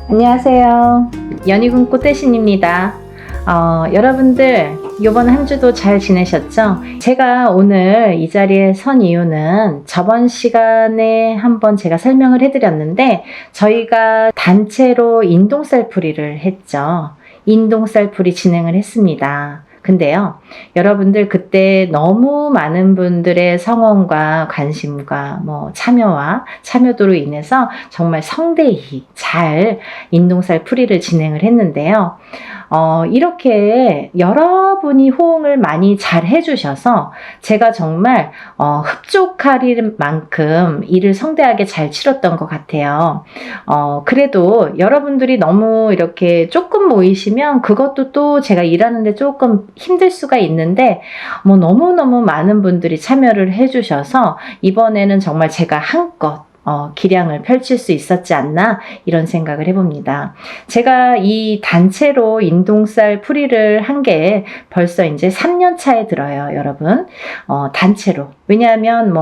안녕하세요. 연희군 꽃대신입니다. 여러분들 이번 한 주도 잘 지내셨죠? 제가 오늘 이 자리에 선 이유는 저번 시간에 한번 제가 설명을 해드렸는데 저희가 단체로 인동살풀이를 했죠. 인동살풀이 진행을 했습니다. 근데요, 여러분들 그때 너무 많은 분들의 성원과 관심과 참여도로 인해서 정말 성대히 잘 인동살풀이를 진행을 했는데요. 이렇게 여러분이 호응을 많이 잘 해주셔서 제가 정말 흡족할 만큼 일을 성대하게 잘 치렀던 것 같아요. 그래도 여러분들이 너무 이렇게 조금 모이시면 그것도 또 제가 일하는데 조금 힘들 수가 있는데 너무너무 많은 분들이 참여를 해주셔서 이번에는 정말 제가 한껏 기량을 펼칠 수 있었지 않나 이런 생각을 해봅니다. 제가 이 단체로 인동살 풀이를 한 게 벌써 이제 3년 차에 들어요, 여러분. 단체로. 왜냐하면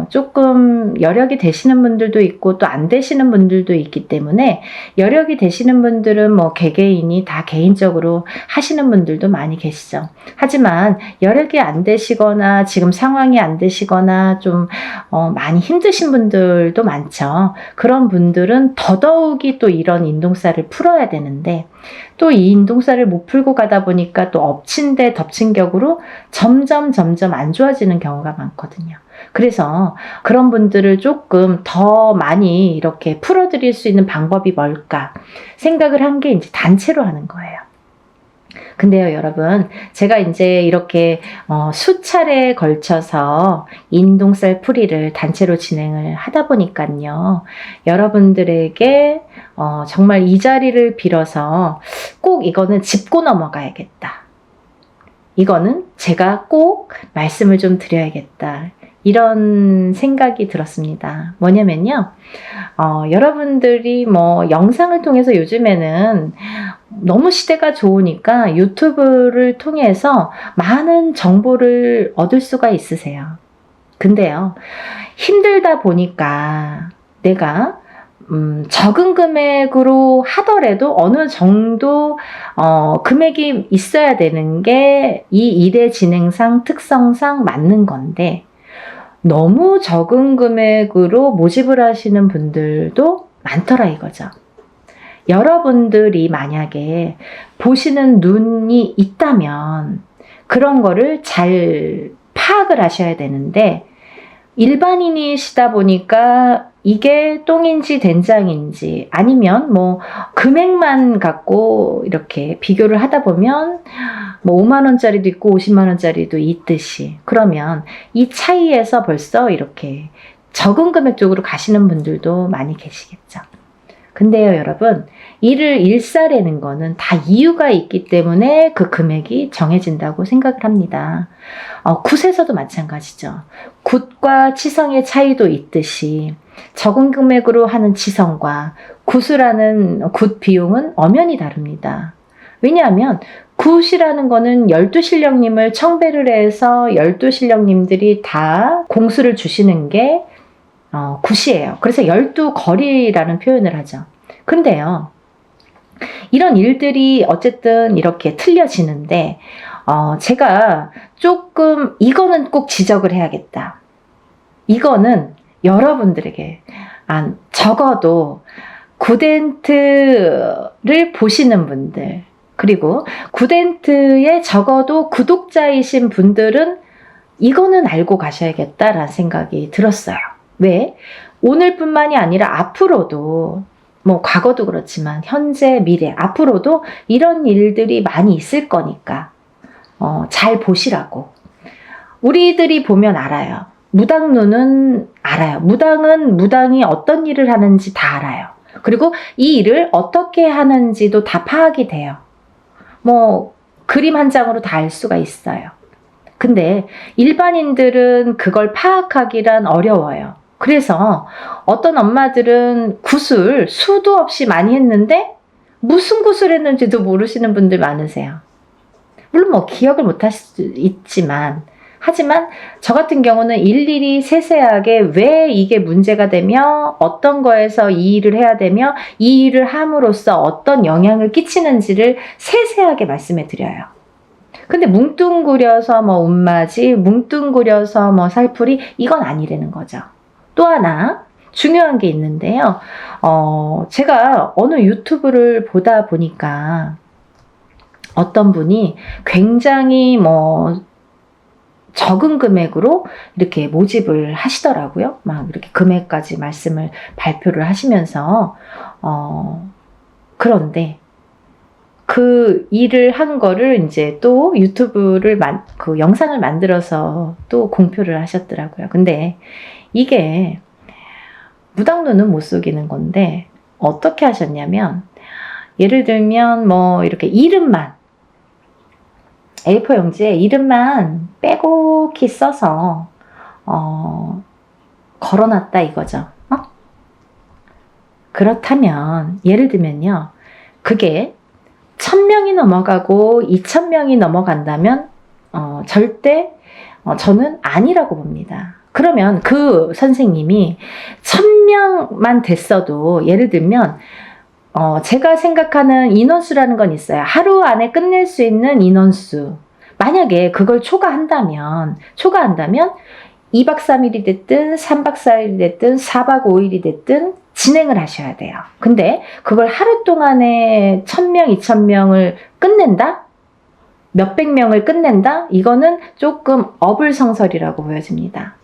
조금 여력이 되시는 분들도 있고 또 안 되시는 분들도 있기 때문에 여력이 되시는 분들은 개개인이 다 개인적으로 하시는 분들도 많이 계시죠. 하지만 여력이 안 되시거나 지금 상황이 안 되시거나 좀 많이 힘드신 분들도 많죠. 그런 분들은 더더욱이 또 이런 인동살을 풀어야 되는데 또 이 인동살을 못 풀고 가다 보니까 또 엎친 데 덮친 격으로 점점 안 좋아지는 경우가 많거든요. 그래서 그런 분들을 조금 더 많이 이렇게 풀어드릴 수 있는 방법이 뭘까 생각을 한 게 이제 단체로 하는 거예요. 근데요, 여러분, 제가 이제 이렇게 수차례에 걸쳐서 인동살 풀이를 단체로 진행을 하다 보니까요, 여러분들에게 정말 이 자리를 빌어서 꼭 이거는 짚고 넘어가야겠다. 이거는 제가 꼭 말씀을 좀 드려야겠다. 이런 생각이 들었습니다. 뭐냐면요, 여러분들이 영상을 통해서 요즘에는 너무 시대가 좋으니까 유튜브를 통해서 많은 정보를 얻을 수가 있으세요. 근데요, 힘들다 보니까 내가 적은 금액으로 하더라도 어느 정도 금액이 있어야 되는 게 이 일의 진행상 특성상 맞는 건데 너무 적은 금액으로 모집을 하시는 분들도 많더라 이거죠. 여러분들이 만약에 보시는 눈이 있다면 그런 거를 잘 파악을 하셔야 되는데 일반인이시다 보니까 이게 똥인지 된장인지 아니면 금액만 갖고 이렇게 비교를 하다 보면 5만 원짜리도 있고 50만 원짜리도 있듯이 그러면 이 차이에서 벌써 이렇게 적은 금액 쪽으로 가시는 분들도 많이 계시겠죠. 근데요, 여러분, 일을 일사라는 거는 다 이유가 있기 때문에 그 금액이 정해진다고 생각을 합니다. 굿에서도 마찬가지죠. 굿과 치성의 차이도 있듯이 적은 금액으로 하는 치성과 굿을 하는 굿 비용은 엄연히 다릅니다. 왜냐하면 굿이라는 거는 12실령님을 청배를 해서 12실령님들이 다 공수를 주시는 게 굿이에요. 그래서 12거리라는 표현을 하죠. 근데요, 이런 일들이 어쨌든 이렇게 틀려지는데 제가 조금 이거는 꼭 지적을 해야겠다. 이거는 여러분들에게 적어도 굿엔트를 보시는 분들 그리고 굿엔트에 적어도 구독자이신 분들은 이거는 알고 가셔야겠다라는 생각이 들었어요. 왜? 오늘뿐만이 아니라 앞으로도 과거도 그렇지만 현재, 미래, 앞으로도 이런 일들이 많이 있을 거니까 잘 보시라고. 우리들이 보면 알아요. 무당눈은 알아요. 무당은 무당이 어떤 일을 하는지 다 알아요. 그리고 이 일을 어떻게 하는지도 다 파악이 돼요. 그림 한 장으로 다 알 수가 있어요. 근데 일반인들은 그걸 파악하기란 어려워요. 그래서 어떤 엄마들은 굿을 수도 없이 많이 했는데 무슨 굿을 했는지도 모르시는 분들 많으세요. 물론 기억을 못 할 수도 있지만 하지만 저 같은 경우는 일일이 세세하게 왜 이게 문제가 되며 어떤 거에서 이 일을 해야 되며 이 일을 함으로써 어떤 영향을 끼치는지를 세세하게 말씀해 드려요. 근데 뭉뚱그려서 뭐 운맞이, 뭉뚱그려서 뭐 살풀이, 이건 아니라는 거죠. 또 하나 중요한 게 있는데요. 제가 어느 유튜브를 보다 보니까 어떤 분이 굉장히 뭐 적은 금액으로 이렇게 모집을 하시더라고요. 막 이렇게 금액까지 말씀을 발표를 하시면서 그런데 그 일을 한 거를 이제 또 유튜브를 그 영상을 만들어서 또 공표를 하셨더라고요. 근데 이게 무당눈은 못 속이는 건데 어떻게 하셨냐면, 예를 들면 뭐 이렇게 이름만 A4 용지에 이름만 빼곡히 써서 걸어놨다 이거죠. 그렇다면 예를 들면요, 그게 1000명이 넘어가고 2000명이 넘어간다면 절대 저는 아니라고 봅니다. 그러면 그 선생님이 1000명만 됐어도, 예를 들면 제가 생각하는 인원수라는 건 있어요. 하루 안에 끝낼 수 있는 인원수. 만약에 그걸 초과한다면 2박 3일이 됐든 3박 4일이 됐든 4박 5일이 됐든 진행을 하셔야 돼요. 근데 그걸 하루 동안에 1000명, 2000명을 끝낸다? 몇백 명을 끝낸다? 이거는 조금 어불성설이라고 보여집니다.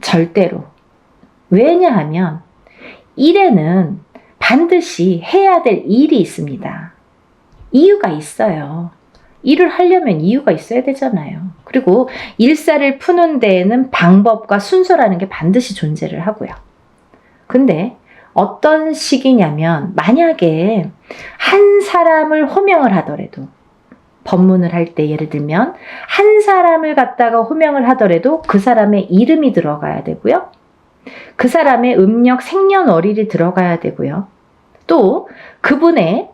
절대로. 왜냐하면 일에는 반드시 해야 될 일이 있습니다. 이유가 있어요. 일을 하려면 이유가 있어야 되잖아요. 그리고 일사를 푸는 데에는 방법과 순서라는 게 반드시 존재를 하고요. 근데 어떤 식이냐면, 만약에 한 사람을 호명을 하더라도, 법문을 할 때 예를 들면 한 사람을 갖다가 호명을 하더라도 그 사람의 이름이 들어가야 되고요. 그 사람의 음력 생년월일이 들어가야 되고요. 또 그분의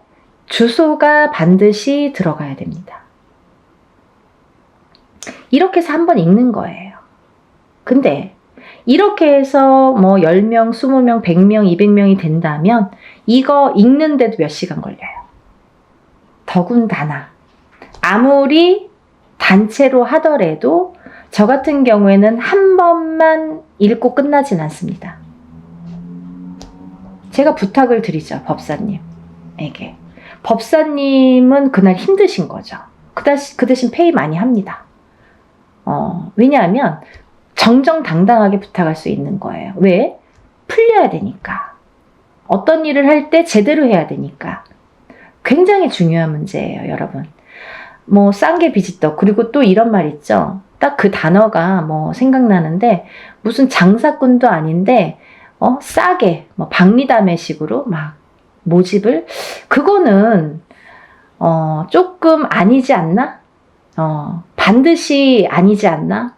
주소가 반드시 들어가야 됩니다. 이렇게 해서 한번 읽는 거예요. 근데 이렇게 해서 뭐 10명, 20명, 100명, 200명이 된다면 이거 읽는데도 몇 시간 걸려요. 더군다나 아무리 단체로 하더라도 저 같은 경우에는 한 번만 읽고 끝나진 않습니다. 제가 부탁을 드리죠, 법사님에게. 법사님은 그날 힘드신 거죠. 그 대신 페이 많이 합니다. 왜냐하면 정정당당하게 부탁할 수 있는 거예요. 왜? 풀려야 되니까. 어떤 일을 할 때 제대로 해야 되니까. 굉장히 중요한 문제예요, 여러분. 뭐 싼 게 비지떡. 그리고 또 이런 말 있죠. 딱 그 단어가 뭐 생각나는데, 무슨 장사꾼도 아닌데 싸게 뭐 박리담회식으로 막 모집을, 그거는 조금 아니지 않나? 반드시 아니지 않나?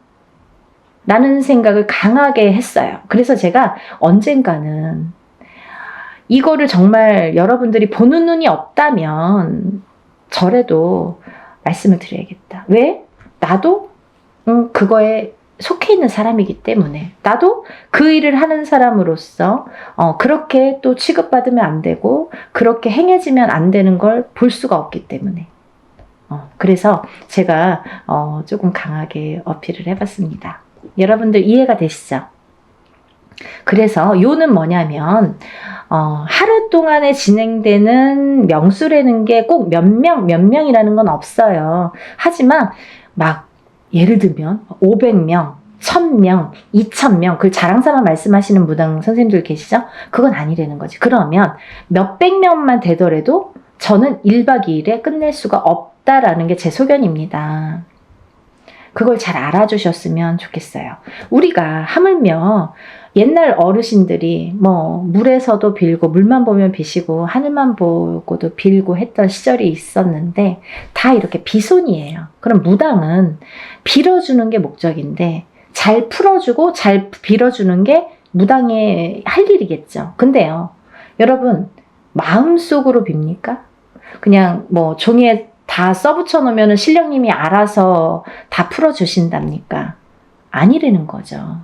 라는 생각을 강하게 했어요. 그래서 제가 언젠가는 이거를 정말 여러분들이 보는 눈이 없다면 저라도 말씀을 드려야겠다. 왜? 나도 그거에 속해 있는 사람이기 때문에, 나도 그 일을 하는 사람으로서 그렇게 또 취급받으면 안 되고 그렇게 행해지면 안 되는 걸 볼 수가 없기 때문에 그래서 제가 조금 강하게 어필을 해봤습니다. 여러분들 이해가 되시죠? 그래서 요는 뭐냐면 하루 동안에 진행되는 명수라는 게 꼭 몇 명이라는 건 없어요. 하지만 막 예를 들면 500명, 1000명, 2000명, 그 자랑사만 말씀하시는 무당 선생님들 계시죠? 그건 아니라는 거지. 그러면 몇백 명만 되더라도 저는 1박 2일에 끝낼 수가 없다라는 게 제 소견입니다. 그걸 잘 알아주셨으면 좋겠어요. 우리가 하물며 옛날 어르신들이 뭐 물에서도 빌고, 물만 보면 비시고 하늘만 보고도 빌고 했던 시절이 있었는데 다 이렇게 비손이에요. 그럼 무당은 빌어주는 게 목적인데 잘 풀어주고 잘 빌어주는 게 무당의 할 일이겠죠. 근데요, 여러분 마음속으로 빕니까? 그냥 뭐 종이에 다 써붙여 놓으면 신령님이 알아서 다 풀어주신답니까? 아니라는 거죠.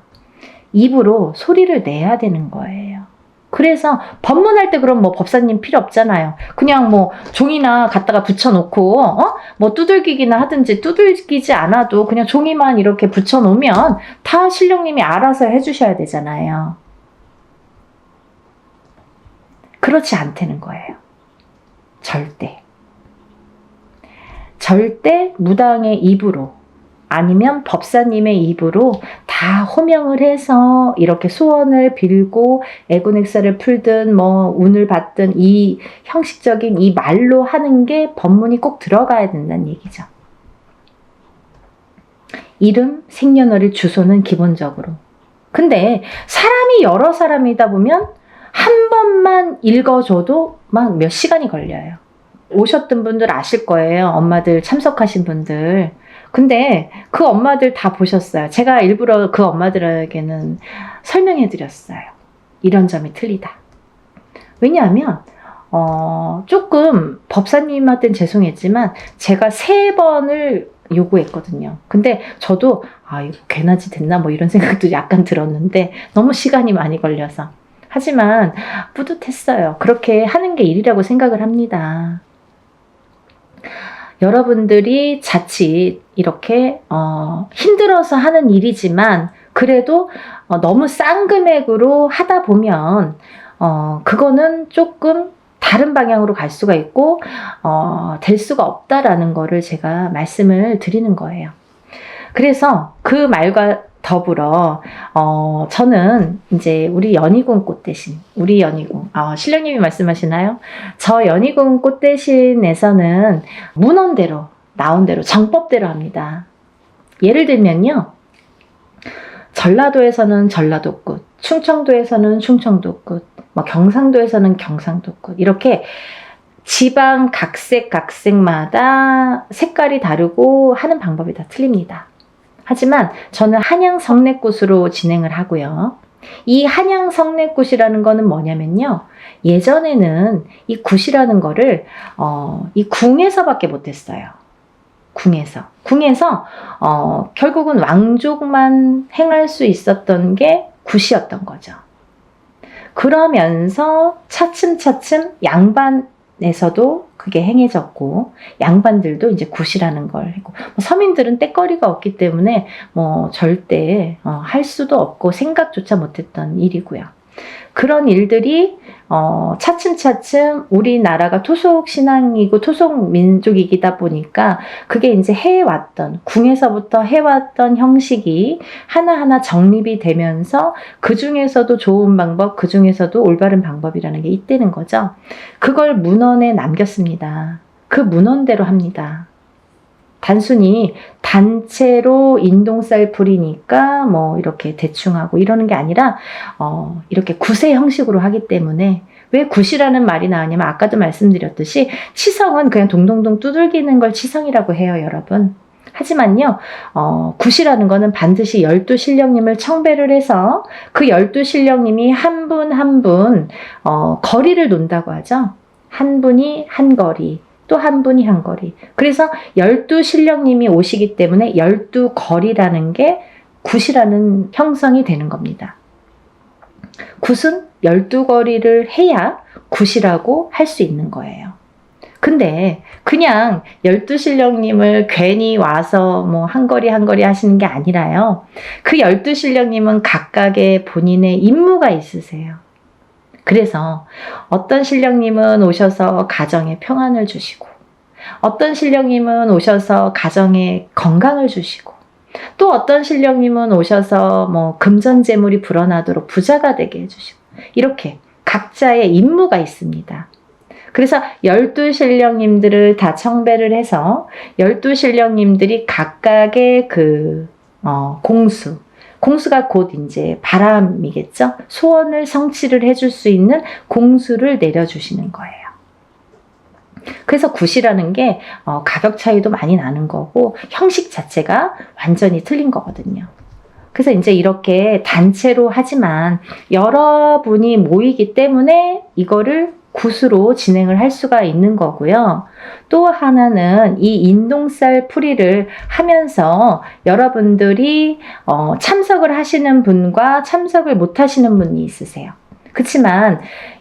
입으로 소리를 내야 되는 거예요. 그래서 법문할 때 그럼 뭐 법사님 필요 없잖아요. 그냥 뭐 종이나 갖다가 붙여놓고 뭐 두들기기나 하든지, 두들기지 않아도 그냥 종이만 이렇게 붙여놓으면 다 신령님이 알아서 해주셔야 되잖아요. 그렇지 않다는 거예요. 절대. 절대 무당의 입으로, 아니면 법사님의 입으로 다 호명을 해서 이렇게 소원을 빌고 애군액사를 풀든 뭐 운을 받든 이 형식적인 이 말로 하는 게 법문이 꼭 들어가야 된다는 얘기죠. 이름, 생년월일, 주소는 기본적으로. 근데 사람이 여러 사람이다 보면 한 번만 읽어줘도 막 몇 시간이 걸려요. 오셨던 분들 아실 거예요. 엄마들 참석하신 분들. 근데 그 엄마들 다 보셨어요. 제가 일부러 그 엄마들에게는 설명해 드렸어요. 이런 점이 틀리다. 왜냐하면 조금 법사님한테는 죄송했지만 제가 3번을 요구했거든요. 근데 저도 이거 괜하지 됐나 뭐 이런 생각도 약간 들었는데 너무 시간이 많이 걸려서. 하지만 뿌듯했어요. 그렇게 하는 게 일이라고 생각을 합니다. 여러분들이 자칫 이렇게 힘들어서 하는 일이지만 그래도 너무 싼 금액으로 하다 보면 그거는 조금 다른 방향으로 갈 수가 있고 될 수가 없다라는 거를 제가 말씀을 드리는 거예요. 그래서 그 말과 더불어 저는 이제 우리 연희궁 꽃 대신, 우리 연희궁 신령님이 말씀하시나요? 저 연희궁 꽃 대신에서는 문헌대로 나온 대로 정법대로 합니다. 예를 들면요, 전라도에서는 전라도꽃, 충청도에서는 충청도꽃, 뭐 경상도에서는 경상도꽃, 이렇게 지방 각색마다 색깔이 다르고 하는 방법이 다 틀립니다. 하지만 저는 한양 성례꽃으로 진행을 하고요. 이 한양 성례꽃이라는 거는 뭐냐면요, 예전에는 이 굿이라는 거를 이 궁에서밖에 못했어요. 궁에서 결국은 왕족만 행할 수 있었던 게 굿이었던 거죠. 그러면서 차츰차츰 양반에서도 그게 행해졌고, 양반들도 이제 굿이라는 걸 했고, 서민들은 때거리가 없기 때문에 뭐 절대 할 수도 없고 생각조차 못했던 일이고요. 그런 일들이 차츰차츰 우리나라가 토속 신앙이고 토속 민족이다 보니까 그게 이제 해왔던, 궁에서부터 해왔던 형식이 하나하나 정립이 되면서 그 중에서도 좋은 방법, 그 중에서도 올바른 방법이라는 게 있다는 거죠. 그걸 문헌에 남겼습니다. 그 문헌대로 합니다. 단순히 단체로 인동쌀 풀이니까 뭐 이렇게 대충 하고 이러는 게 아니라 이렇게 굿의 형식으로 하기 때문에, 왜 굿이라는 말이 나왔냐면 아까도 말씀드렸듯이 치성은 그냥 동동동 두들기는 걸 치성이라고 해요, 여러분. 하지만요, 굿이라는 거는 반드시 12신령님을 청배를 해서 그 12신령님이 한 분 한 분 거리를 논다고 하죠. 한 분이 한 거리, 또 한 분이 한 거리. 그래서 12신령님이 오시기 때문에 12거리라는 게 굿이라는 형성이 되는 겁니다. 굿은 12거리를 해야 굿이라고 할 수 있는 거예요. 근데 그냥 12신령님을 괜히 와서 뭐 한 거리 한 거리 하시는 게 아니라요. 그 12신령님은 각각의 본인의 임무가 있으세요. 그래서 어떤 신령님은 오셔서 가정에 평안을 주시고, 어떤 신령님은 오셔서 가정에 건강을 주시고, 또 어떤 신령님은 오셔서 뭐 금전재물이 불어나도록 부자가 되게 해주시고, 이렇게 각자의 임무가 있습니다. 그래서 12신령님들을 다 청배를 해서 12신령님들이 각각의 그 공수가 곧 이제 바람이겠죠. 소원을 성취를 해줄 수 있는 공수를 내려주시는 거예요. 그래서 굿이라는 게 가격 차이도 많이 나는 거고 형식 자체가 완전히 틀린 거거든요. 그래서 이제 이렇게 단체로 하지만 여러분이 모이기 때문에 이거를 붓으로 진행을 할 수가 있는 거고요. 또 하나는 이 인동살 풀이를 하면서 여러분들이 참석을 하시는 분과 참석을 못 하시는 분이 있으세요. 그렇지만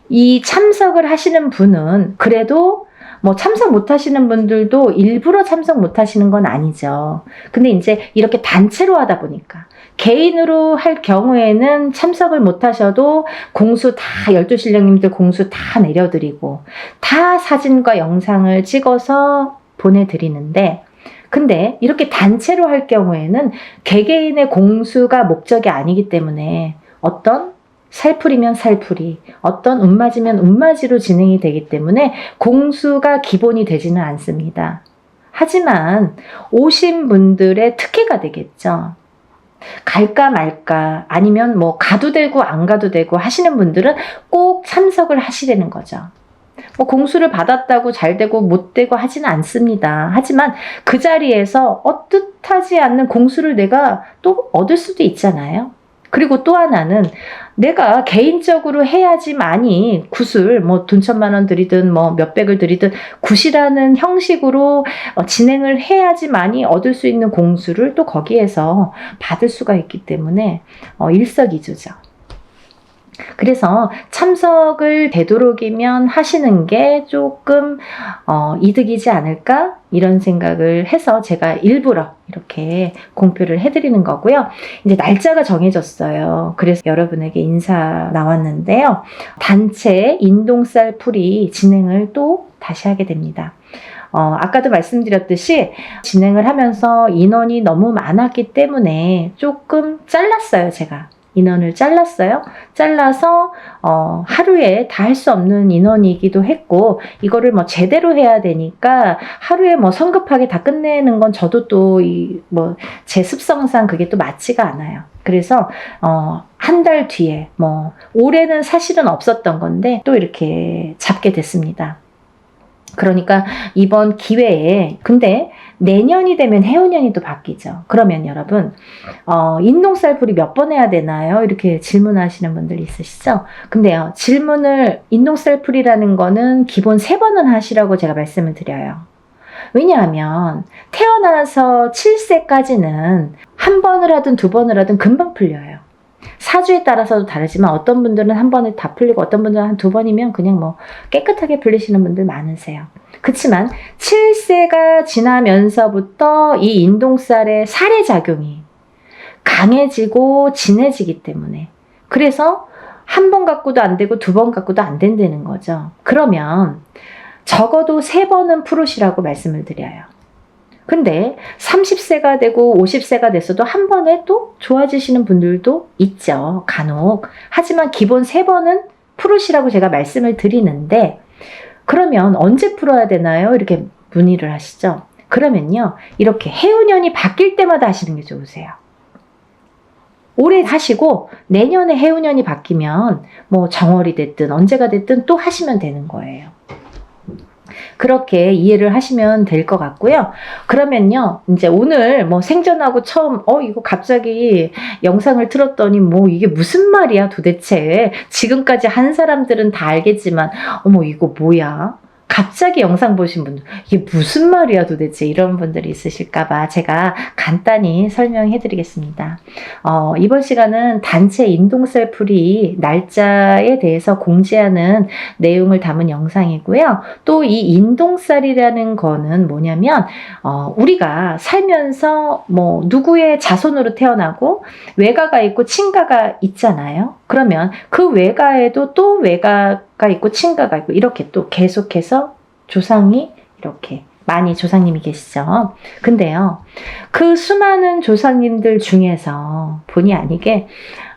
이 참석을 하시는 분은 그래도 뭐 참석 못 하시는 분들도 일부러 참석 못 하시는 건 아니죠. 근데 이제 이렇게 단체로 하다 보니까 개인으로 할 경우에는 참석을 못 하셔도 공수 다 12신령님들 공수 다 내려드리고 다 사진과 영상을 찍어서 보내드리는데, 근데 이렇게 단체로 할 경우에는 개개인의 공수가 목적이 아니기 때문에 어떤 살풀이면 살풀이, 어떤 운맞이면 운맞이로 진행이 되기 때문에 공수가 기본이 되지는 않습니다. 하지만 오신 분들의 특혜가 되겠죠. 갈까 말까 아니면 뭐 가도 되고 안 가도 되고 하시는 분들은 꼭 참석을 하시려는 거죠. 뭐 공수를 받았다고 잘 되고 못 되고 하지는 않습니다. 하지만 그 자리에서 뜻하지 않는 공수를 내가 또 얻을 수도 있잖아요. 그리고 또 하나는 내가 개인적으로 해야지만이 굿을 뭐 돈 1,000만 들이든 뭐 몇백을 들이든 굿이라는 형식으로 진행을 해야지만이 얻을 수 있는 공수를 또 거기에서 받을 수가 있기 때문에 일석이조죠. 그래서 참석을 되도록이면 하시는 게 조금 이득이지 않을까 이런 생각을 해서 제가 일부러 이렇게 공표를 해드리는 거고요. 이제 날짜가 정해졌어요. 그래서 여러분에게 인사 나왔는데요. 단체 인동살 풀이 진행을 또 다시 하게 됩니다. 아까도 말씀드렸듯이 진행을 하면서 인원이 너무 많았기 때문에 조금 잘랐어요, 제가. 인원을 잘랐어요. 잘라서 하루에 다 할 수 없는 인원이기도 했고, 이거를 뭐 제대로 해야 되니까 하루에 뭐 성급하게 다 끝내는 건 저도 또 제 습성상 그게 또 맞지가 않아요. 그래서 한 달 뒤에 뭐 올해는 사실은 없었던 건데 또 이렇게 잡게 됐습니다. 그러니까 이번 기회에, 근데 내년이 되면 해운년이 또 바뀌죠. 그러면 여러분 인동살풀이 몇 번 해야 되나요? 이렇게 질문하시는 분들 있으시죠? 근데요, 질문을 인동살풀이라는 거는 기본 3번은 하시라고 제가 말씀을 드려요. 왜냐하면 태어나서 7세까지는 한 번을 하든 2번을 하든 금방 풀려요. 사주에 따라서도 다르지만 어떤 분들은 한 번에 다 풀리고 어떤 분들은 한 2번이면 그냥 뭐 깨끗하게 풀리시는 분들 많으세요. 그렇지만 7세가 지나면서부터 이 인동살의 살해작용이 강해지고 진해지기 때문에, 그래서 한 번 갖고도 안 되고 2번 갖고도 안 된다는 거죠. 그러면 적어도 3번은 풀으시라고 말씀을 드려요. 근데 30세가 되고 50세가 됐어도 한 번에 또 좋아지시는 분들도 있죠, 간혹. 하지만 기본 3번은 풀으시라고 제가 말씀을 드리는데, 그러면 언제 풀어야 되나요? 이렇게 문의를 하시죠. 그러면요, 이렇게 해운년이 바뀔 때마다 하시는 게 좋으세요. 올해 하시고 내년에 해운년이 바뀌면 뭐 정월이 됐든 언제가 됐든 또 하시면 되는 거예요. 그렇게 이해를 하시면 될 것 같고요. 그러면요, 이제 오늘 뭐 생전하고 처음 이거 갑자기 영상을 틀었더니 뭐 이게 무슨 말이야 도대체. 지금까지 한 사람들은 다 알겠지만 어머 이거 뭐야? 갑자기 영상 보신 분들 이게 무슨 말이야 도대체 이런 분들이 있으실까봐 제가 간단히 설명해 드리겠습니다. 이번 시간은 단체 인동살풀이 날짜에 대해서 공지하는 내용을 담은 영상이고요. 또 이 인동살이라는 거는 뭐냐면 우리가 살면서 뭐 누구의 자손으로 태어나고 외가가 있고 친가가 있잖아요. 그러면 그 외가에도 또 외가가 있고 친가가 있고 이렇게 또 계속해서 조상이 이렇게 많이 조상님이 계시죠. 근데요, 그 수많은 조상님들 중에서 본의 아니게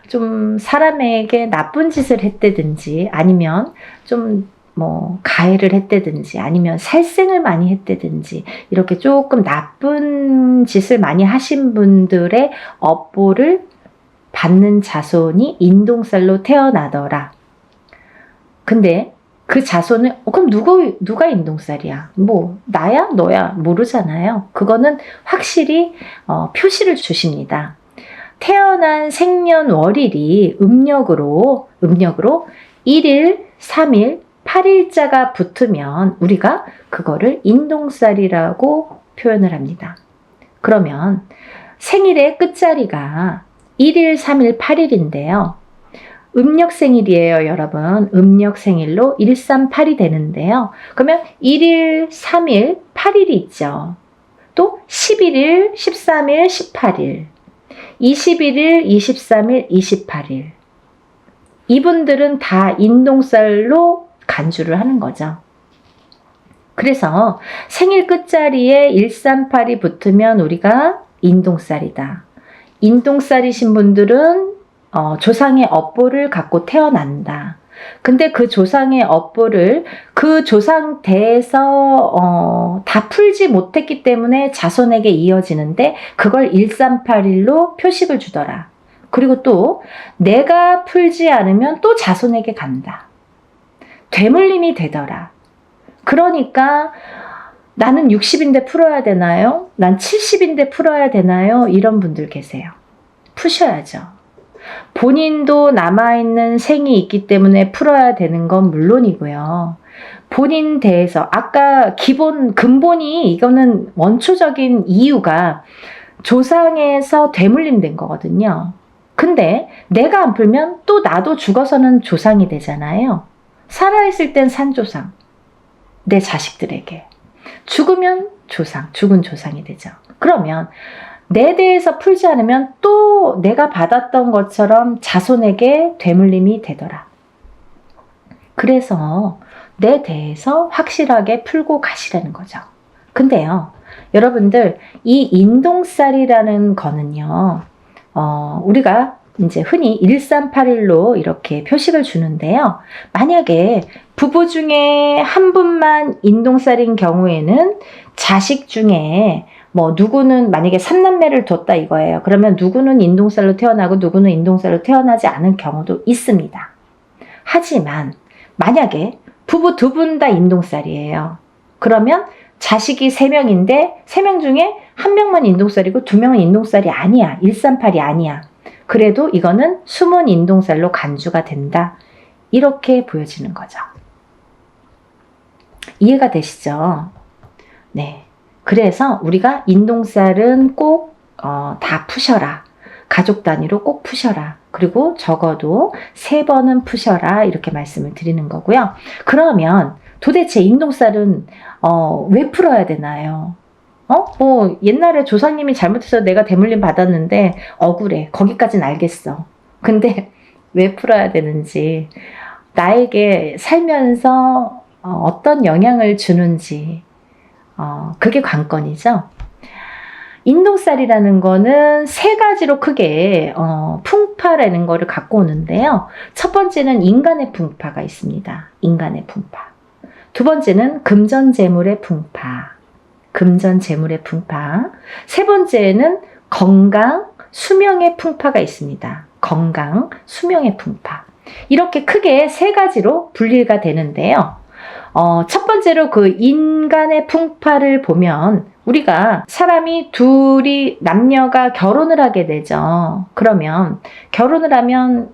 좀 사람에게 나쁜 짓을 했다든지 아니면 좀 뭐 가해를 했다든지 아니면 살생을 많이 했다든지 이렇게 조금 나쁜 짓을 많이 하신 분들의 업보를 받는 자손이 인동살로 태어나더라. 근데 그 자손은 그럼 누가 인동살이야? 뭐 나야 너야 모르잖아요. 그거는 확실히 표시를 주십니다. 태어난 생년월일이 음력으로 1일, 3일, 8일자가 붙으면 우리가 그거를 인동살이라고 표현을 합니다. 그러면 생일의 끝자리가 1일, 3일, 8일인데요. 음력 생일이에요, 여러분. 음력 생일로 138이 되는데요. 그러면 1일, 3일, 8일이 있죠. 또 11일, 13일, 18일, 21일, 23일, 28일. 이분들은 다 인동살로 간주를 하는 거죠. 그래서 생일 끝자리에 138이 붙으면 우리가 인동살이다. 인동살이신 분들은 조상의 업보를 갖고 태어난다. 근데 그 조상의 업보를 그 조상 대에서 다 풀지 못했기 때문에 자손에게 이어지는데 그걸 138일로 표식을 주더라. 그리고 또 내가 풀지 않으면 또 자손에게 간다. 되물림이 되더라. 그러니까 나는 60인데 풀어야 되나요? 난 70인데 풀어야 되나요? 이런 분들 계세요. 푸셔야죠. 본인도 남아있는 생이 있기 때문에 풀어야 되는 건 물론이고요. 본인 대해서 아까 근본이 이거는 원초적인 이유가 조상에서 되물림된 거거든요. 근데 내가 안 풀면 또 나도 죽어서는 조상이 되잖아요. 살아있을 땐 산조상, 내 자식들에게. 죽으면 조상, 죽은 조상이 되죠. 그러면 내 대해서 풀지 않으면 또 내가 받았던 것처럼 자손에게 되물림이 되더라. 그래서 내 대해서 확실하게 풀고 가시라는 거죠. 근데요, 여러분들, 이 인동살이라는 거는요, 우리가 이제 흔히 1381로 이렇게 표식을 주는데요. 만약에 부부 중에 한 분만 인동살인 경우에는 자식 중에 누구는 만약에 3남매를 뒀다 이거예요. 그러면 누구는 인동살로 태어나고 누구는 인동살로 태어나지 않은 경우도 있습니다. 하지만 만약에 부부 2분 다 인동살이에요. 그러면 자식이 3명인데 3명 중에 1명만 인동살이고 2명은 인동살이 아니야. 138이 아니야. 그래도 이거는 숨은 인동살로 간주가 된다. 이렇게 보여지는 거죠. 이해가 되시죠? 네. 그래서 우리가 인동살은 꼭 다 푸셔라. 가족 단위로 꼭 푸셔라. 그리고 적어도 3번은 푸셔라. 이렇게 말씀을 드리는 거고요. 그러면 도대체 인동살은 왜 풀어야 되나요? 옛날에 조상님이 잘못해서 내가 대물림 받았는데 억울해. 거기까진 알겠어. 근데 왜 풀어야 되는지, 나에게 살면서 어떤 영향을 주는지, 그게 관건이죠. 인동살이라는 거는 3가지로 크게 풍파라는 거를 갖고 오는데요. 첫 번째는 인간의 풍파가 있습니다. 인간의 풍파. 두 번째는 금전재물의 풍파. 금전재물의 풍파. 세 번째는 건강, 수명의 풍파가 있습니다. 건강, 수명의 풍파. 이렇게 크게 3가지로 분리가 되는데요. 첫 번째로 그 인간의 풍파를 보면 우리가 사람이 둘이 남녀가 결혼을 하게 되죠. 그러면 결혼을 하면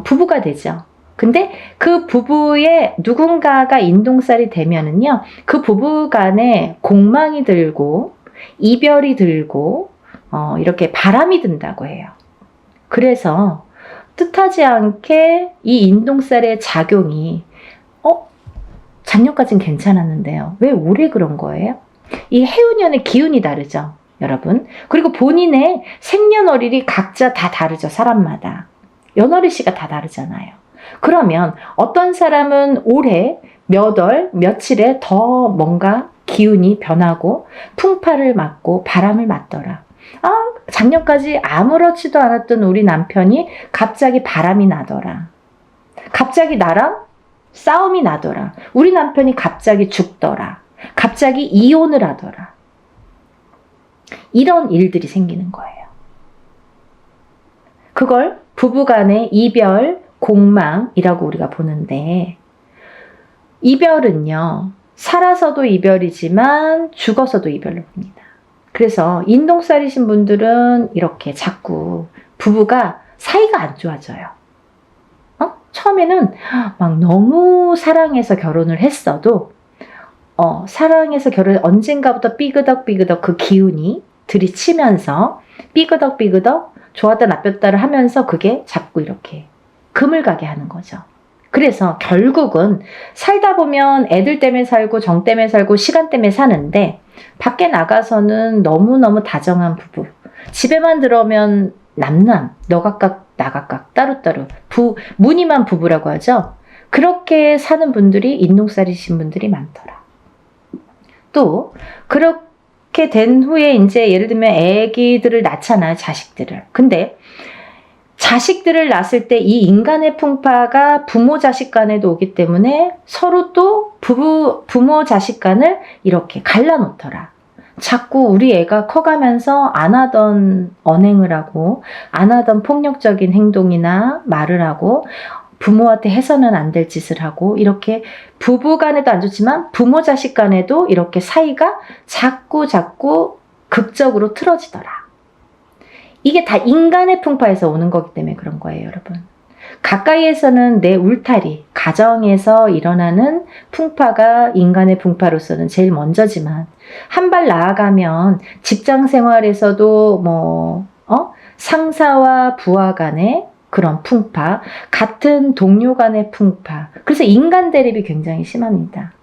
부부가 되죠. 근데 그 부부의 누군가가 인동살이 되면은요, 그 부부 간에 공망이 들고 이별이 들고 이렇게 바람이 든다고 해요. 그래서 뜻하지 않게 이 인동살의 작용이 작년까지는 괜찮았는데요. 왜 올해 그런 거예요? 이 해운년의 기운이 다르죠, 여러분. 그리고 본인의 생년월일이 각자 다 다르죠, 사람마다. 연월일시가 다 다르잖아요. 그러면 어떤 사람은 올해 몇 월, 며칠에 더 뭔가 기운이 변하고 풍파를 맞고 바람을 맞더라. 작년까지 아무렇지도 않았던 우리 남편이 갑자기 바람이 나더라. 갑자기 나랑 싸움이 나더라. 우리 남편이 갑자기 죽더라. 갑자기 이혼을 하더라. 이런 일들이 생기는 거예요. 그걸 부부간의 이별, 공망이라고 우리가 보는데, 이별은요, 살아서도 이별이지만 죽어서도 이별로 봅니다. 그래서 인동살이신 분들은 이렇게 자꾸 부부가 사이가 안 좋아져요. 처음에는 막 너무 사랑해서 결혼을 했어도 사랑해서 언젠가부터 삐그덕삐그덕 그 기운이 들이치면서 삐그덕삐그덕 좋았다 나빴다를 하면서 그게 자꾸 이렇게 금을 가게 하는 거죠. 그래서 결국은 살다 보면 애들 때문에 살고 정 때문에 살고 시간 때문에 사는데 밖에 나가서는 너무너무 다정한 부부, 집에만 들어오면 남남, 너 각각 나 각각 따로따로 무늬만 부부라고 하죠. 그렇게 사는 분들이 인동살이신 분들이 많더라. 또 그렇게 된 후에 이제 예를 들면 애기들을 낳잖아요. 자식들을. 근데 자식들을 낳았을 때 이 인간의 풍파가 부모 자식 간에도 오기 때문에 서로 또 부모 자식 간을 이렇게 갈라놓더라. 자꾸 우리 애가 커가면서 안 하던 언행을 하고 안 하던 폭력적인 행동이나 말을 하고 부모한테 해서는 안 될 짓을 하고 이렇게 부부 간에도 안 좋지만 부모 자식 간에도 이렇게 사이가 자꾸 극적으로 틀어지더라. 이게 다 인간의 풍파에서 오는 거기 때문에 그런 거예요, 여러분. 가까이에서는 내 울타리, 가정에서 일어나는 풍파가 인간의 풍파로서는 제일 먼저지만 한 발 나아가면 직장 생활에서도 상사와 부하 간의 그런 풍파, 같은 동료 간의 풍파. 그래서 인간 대립이 굉장히 심합니다.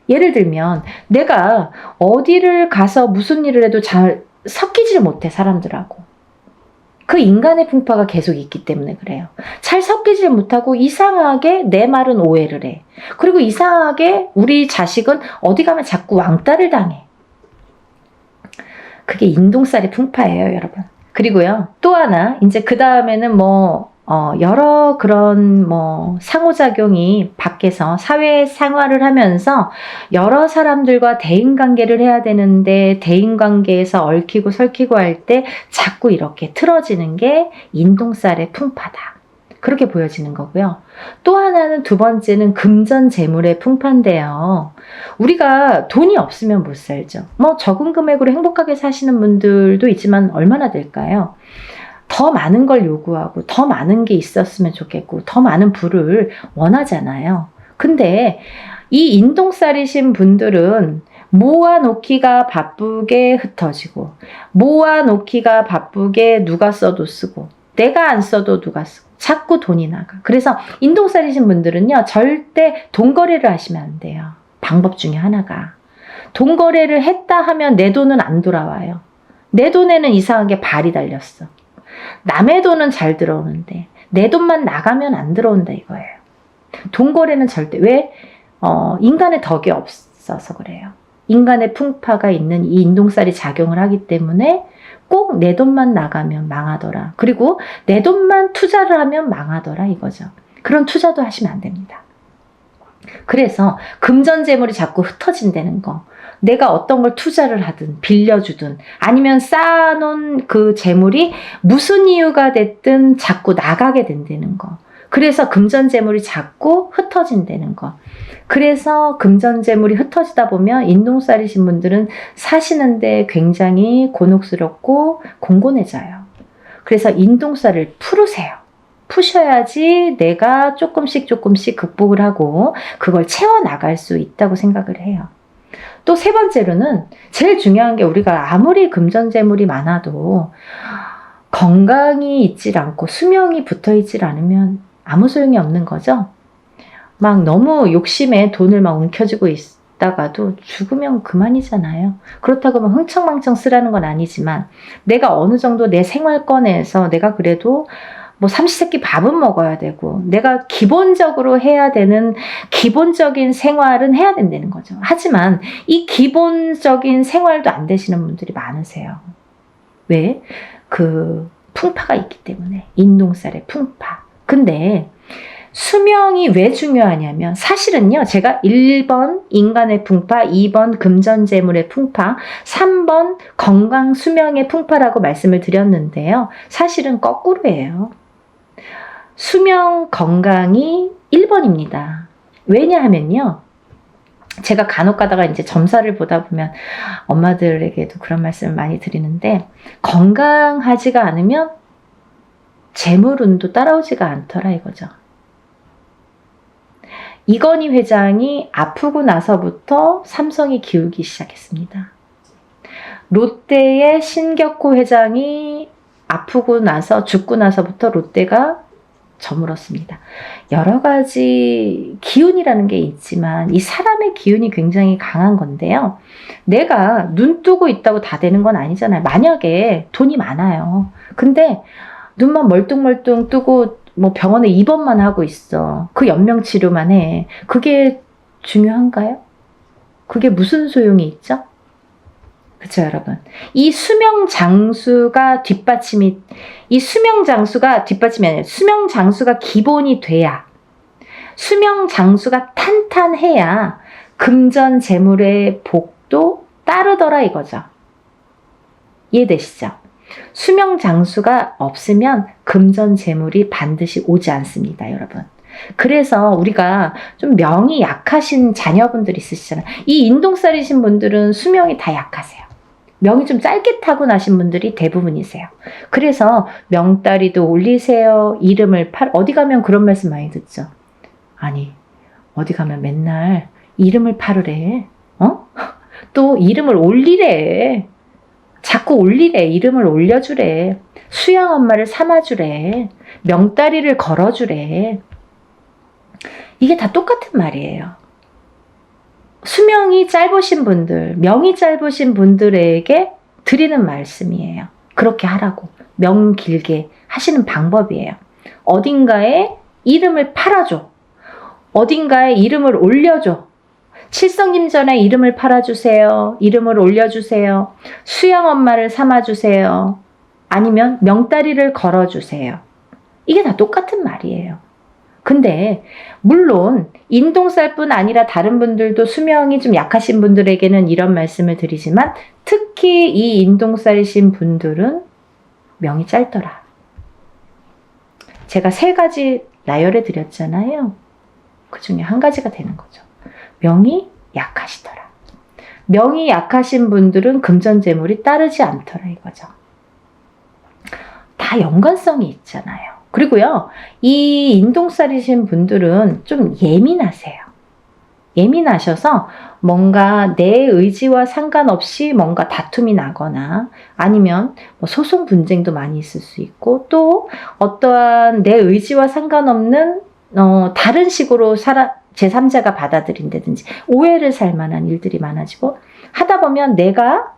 예를 들면 내가 어디를 가서 무슨 일을 해도 잘 섞이질 못해, 사람들하고. 그 인간의 풍파가 계속 있기 때문에 그래요. 잘 섞이질 못하고 이상하게 내 말은 오해를 해. 그리고 이상하게 우리 자식은 어디 가면 자꾸 왕따를 당해. 그게 인동살이 풍파예요, 여러분. 그리고요, 또 하나, 이제 그 다음에는 여러 그런 상호작용이 밖에서 사회 생활을 하면서 여러 사람들과 대인관계를 해야 되는데 대인관계에서 얽히고 설키고 할 때 자꾸 이렇게 틀어지는 게 인동살의 풍파다. 그렇게 보여지는 거고요. 또 하나는 두 번째는 금전재물의 풍파인데요. 우리가 돈이 없으면 못 살죠. 적은 금액으로 행복하게 사시는 분들도 있지만 얼마나 될까요? 더 많은 걸 요구하고 더 많은 게 있었으면 좋겠고 더 많은 부를 원하잖아요. 근데 이 인동살이신 분들은 모아놓기가 바쁘게 흩어지고 모아놓기가 바쁘게 누가 써도 쓰고 내가 안 써도 누가 쓰고 자꾸 돈이 나가. 그래서 인동살이신 분들은요, 절대 돈거래를 하시면 안 돼요. 방법 중에 하나가. 돈거래를 했다 하면 내 돈은 안 돌아와요. 내 돈에는 이상하게 발이 달렸어. 남의 돈은 잘 들어오는데 내 돈만 나가면 안 들어온다 이거예요. 돈거래는 절대. 왜? 인간의 덕이 없어서 그래요. 인간의 풍파가 있는 이 인동살이 작용을 하기 때문에 꼭 내 돈만 나가면 망하더라. 그리고 내 돈만 투자를 하면 망하더라 이거죠. 그런 투자도 하시면 안 됩니다. 그래서 금전재물이 자꾸 흩어진다는 거. 내가 어떤 걸 투자를 하든 빌려주든 아니면 쌓아놓은 그 재물이 무슨 이유가 됐든 자꾸 나가게 된다는 거. 그래서 금전재물이 자꾸 흩어진다는 거. 그래서 금전재물이 흩어지다 보면 인동살이신 분들은 사시는데 굉장히 곤혹스럽고 공곤해져요. 그래서 인동살을 풀으세요. 푸셔야지 내가 조금씩 극복을 하고 그걸 채워나갈 수 있다고 생각을 해요. 또 세 번째로는 제일 중요한 게 우리가 아무리 금전재물이 많아도 건강이 있질 않고 수명이 붙어있질 않으면 아무 소용이 없는 거죠. 막 너무 욕심에 돈을 막 움켜쥐고 있다가도 죽으면 그만이잖아요. 그렇다고 막 흥청망청 쓰라는 건 아니지만 내가 어느 정도 내 생활권에서 내가 그래도 삼시세끼 밥은 먹어야 되고 내가 기본적으로 해야 되는 기본적인 생활은 해야 된다는 거죠. 하지만 이 기본적인 생활도 안 되시는 분들이 많으세요. 왜? 그 풍파가 있기 때문에. 인동살의 풍파. 근데 수명이 왜 중요하냐면 사실은요, 제가 1번 인간의 풍파, 2번 금전재물의 풍파, 3번 건강 수명의 풍파라고 말씀을 드렸는데요. 사실은 거꾸로예요. 수명 건강이 1번입니다. 왜냐하면요, 제가 간혹 가다가 이제 점사를 보다 보면 엄마들에게도 그런 말씀을 많이 드리는데 건강하지가 않으면 재물운도 따라오지가 않더라 이거죠. 이건희 회장이 아프고 나서부터 삼성이 기울기 시작했습니다. 롯데의 신격호 회장이 아프고 나서 죽고 나서부터 롯데가 저물었습니다. 여러 가지 기운이라는 게 있지만 이 사람의 기운이 굉장히 강한 건데요. 내가 눈 뜨고 있다고 다 되는 건 아니잖아요. 만약에 돈이 많아요. 근데 눈만 멀뚱멀뚱 뜨고 뭐 병원에 입원만 하고 있어. 그 연명 치료만 해. 그게 중요한가요? 그게 무슨 소용이 있죠? 그쵸, 여러분. 이 수명 장수가 뒷받침이 아니라 수명 장수가 기본이 돼야, 수명 장수가 탄탄해야 금전 재물의 복도 따르더라 이거죠. 이해되시죠? 수명 장수가 없으면 금전 재물이 반드시 오지 않습니다, 여러분. 그래서 우리가 좀 명이 약하신 자녀분들 있으시잖아요. 이 인동살이신 분들은 수명이 다 약하세요. 명이 좀 짧게 타고나신 분들이 대부분이세요. 그래서 명다리도 올리세요. 이름을 어디 가면 그런 말씀 많이 듣죠. 아니, 어디 가면 맨날 이름을 팔으래. 또 이름을 올리래. 자꾸 올리래. 이름을 올려주래. 수양 엄마를 삼아주래. 명다리를 걸어주래. 이게 다 똑같은 말이에요. 수명이 짧으신 분들, 명이 짧으신 분들에게 드리는 말씀이에요. 그렇게 하라고. 명 길게 하시는 방법이에요. 어딘가에 이름을 팔아줘. 어딘가에 이름을 올려줘. 칠성님전에 이름을 팔아주세요. 이름을 올려주세요. 수양 엄마를 삼아주세요. 아니면 명다리를 걸어주세요. 이게 다 똑같은 말이에요. 근데 물론 인동살뿐 아니라 다른 분들도 수명이 좀 약하신 분들에게는 이런 말씀을 드리지만 특히 이 인동살이신 분들은 명이 짧더라. 제가 3가지 나열해 드렸잖아요. 그 중에 한 가지가 되는 거죠. 명이 약하시더라. 명이 약하신 분들은 금전재물이 따르지 않더라 이거죠. 다 연관성이 있잖아요. 그리고요, 이 인동살이신 분들은 좀 예민하세요. 예민하셔서 뭔가 내 의지와 상관없이 뭔가 다툼이 나거나 아니면 뭐 소송 분쟁도 많이 있을 수 있고 또 어떠한 내 의지와 상관없는 다른 식으로 제3자가 받아들인다든지 오해를 살 만한 일들이 많아지고 하다 보면 내가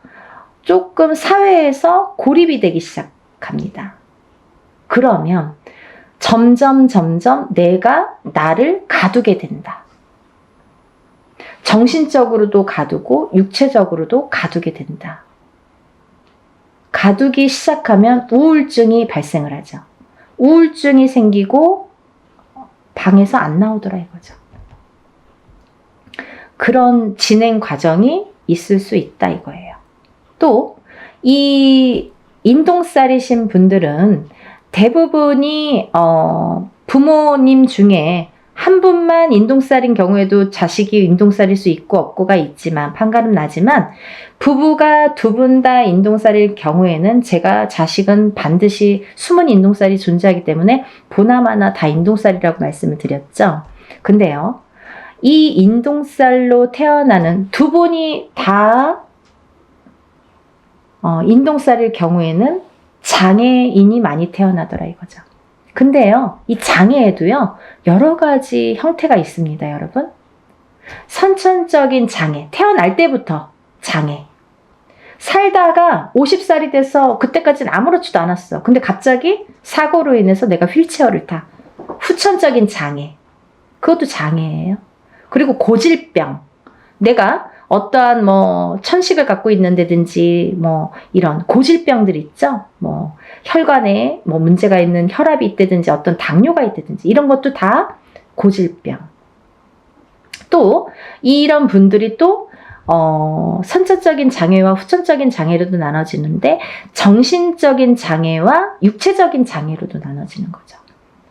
조금 사회에서 고립이 되기 시작합니다. 그러면 점점 내가 나를 가두게 된다. 정신적으로도 가두고 육체적으로도 가두게 된다. 가두기 시작하면 우울증이 발생을 하죠. 우울증이 생기고 방에서 안 나오더라 이거죠. 그런 진행 과정이 있을 수 있다 이거예요. 또 이 인동살이신 분들은 대부분이 부모님 중에 한 분만 인동살인 경우에도 자식이 인동살일 수 있고 없고가 있지만 판가름 나지만 부부가 2분 다 인동살일 경우에는 제가 자식은 반드시 숨은 인동살이 존재하기 때문에 보나마나 다 인동살이라고 말씀을 드렸죠. 근데요, 이 인동살로 태어나는 2분이 다 인동살일 경우에는 장애인이 많이 태어나더라 이거죠. 근데요, 이 장애에도요, 여러 가지 형태가 있습니다, 여러분. 선천적인 장애, 태어날 때부터 장애. 살다가 50살이 돼서 그때까지는 아무렇지도 않았어. 근데 갑자기 사고로 인해서 내가 휠체어를 타. 후천적인 장애. 그것도 장애예요. 그리고 고질병. 내가 어떠한 천식을 갖고 있는다든지 이런 고질병들 있죠. 혈관에 문제가 있는 혈압이 있다든지 어떤 당뇨가 있다든지 이런 것도 다 고질병. 또 이런 분들이 또 선천적인 장애와 후천적인 장애로도 나눠지는데 정신적인 장애와 육체적인 장애로도 나눠지는 거죠.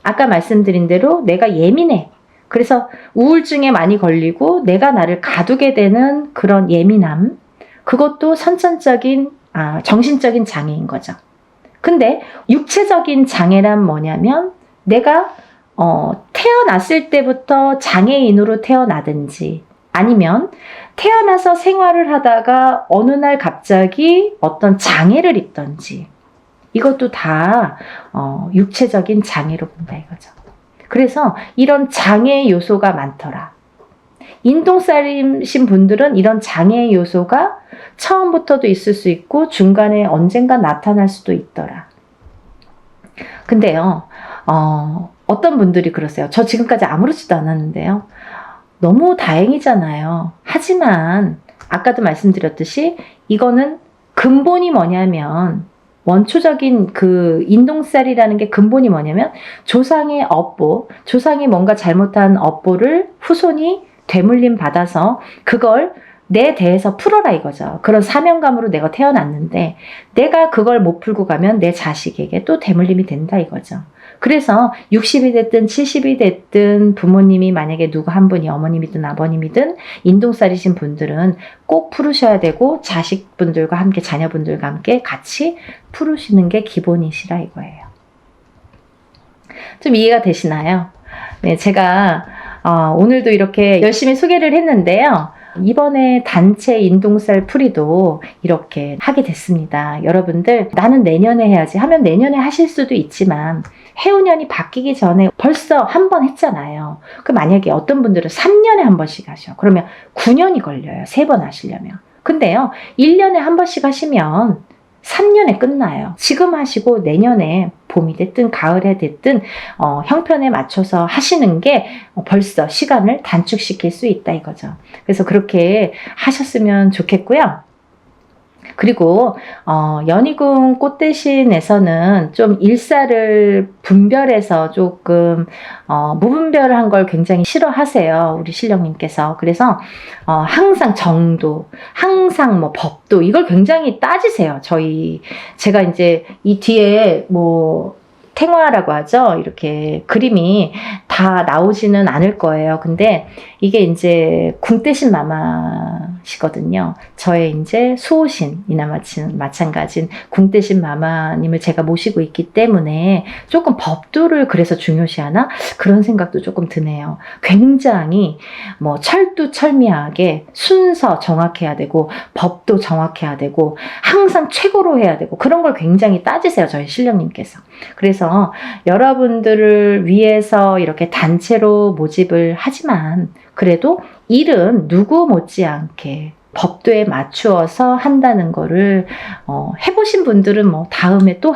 아까 말씀드린 대로 내가 예민해. 그래서 우울증에 많이 걸리고 내가 나를 가두게 되는 그런 예민함, 그것도 정신적인 장애인 거죠. 근데 육체적인 장애란 뭐냐면 내가 태어났을 때부터 장애인으로 태어나든지 아니면 태어나서 생활을 하다가 어느 날 갑자기 어떤 장애를 입던지 이것도 다 육체적인 장애로 본다 이거죠. 그래서 이런 장애 요소가 많더라. 인동살이신 분들은 이런 장애 요소가 처음부터도 있을 수 있고 중간에 언젠가 나타날 수도 있더라. 근데요, 어떤 분들이 그러세요. 저 지금까지 아무렇지도 않았는데요. 너무 다행이잖아요. 하지만 아까도 말씀드렸듯이 이거는 근본이 뭐냐면 원초적인 그 인동살이라는 게 근본이 뭐냐면 조상의 업보, 조상이 뭔가 잘못한 업보를 후손이 되물림 받아서 그걸 내 대에서 풀어라 이거죠. 그런 사명감으로 내가 태어났는데 내가 그걸 못 풀고 가면 내 자식에게 또 되물림이 된다 이거죠. 그래서 60이 됐든 70이 됐든 부모님이 만약에 누구 한 분이 어머님이든 아버님이든 인동살이신 분들은 꼭 풀으셔야 되고 자식분들과 함께 자녀분들과 함께 같이 풀으시는 게 기본이시라 이거예요. 좀 이해가 되시나요? 네, 제가 오늘도 이렇게 열심히 소개를 했는데요. 이번에 단체 인동살 풀이도 이렇게 하게 됐습니다. 여러분들 나는 내년에 해야지 하면 내년에 하실 수도 있지만 해운년이 바뀌기 전에 벌써 한 번 했잖아요. 그 만약에 어떤 분들은 3년에 한 번씩 하셔. 그러면 9년이 걸려요. 3번 하시려면. 근데요. 1년에 한 번씩 하시면 3년에 끝나요. 지금 하시고 내년에 봄이 됐든 가을에 됐든 형편에 맞춰서 하시는 게 벌써 시간을 단축시킬 수 있다 이거죠. 그래서 그렇게 하셨으면 좋겠고요. 그리고 연희궁 꽃대신에서는 좀 일사를 분별해서 조금 무분별한 걸 굉장히 싫어하세요. 우리 신령님께서. 그래서 항상 정도, 항상 뭐 법도 이걸 굉장히 따지세요. 제가 이제 이 뒤에 뭐 탱화라고 하죠. 이렇게 그림이 다 나오지는 않을 거예요. 근데 이게 이제 궁대신 마마시거든요. 저의 이제 수호신이나 마찬가지인 궁대신 마마님을 제가 모시고 있기 때문에 조금 법도를 그래서 중요시하나? 그런 생각도 조금 드네요. 굉장히 뭐 철두철미하게 순서 정확해야 되고 법도 정확해야 되고 항상 최고로 해야 되고 그런 걸 굉장히 따지세요. 저희 신령님께서. 그래서 여러분들을 위해서 이렇게 단체로 모집을 하지만 그래도 일은 누구 못지않게 법도에 맞추어서 한다는 거를 해보신 분들은 뭐 다음에 또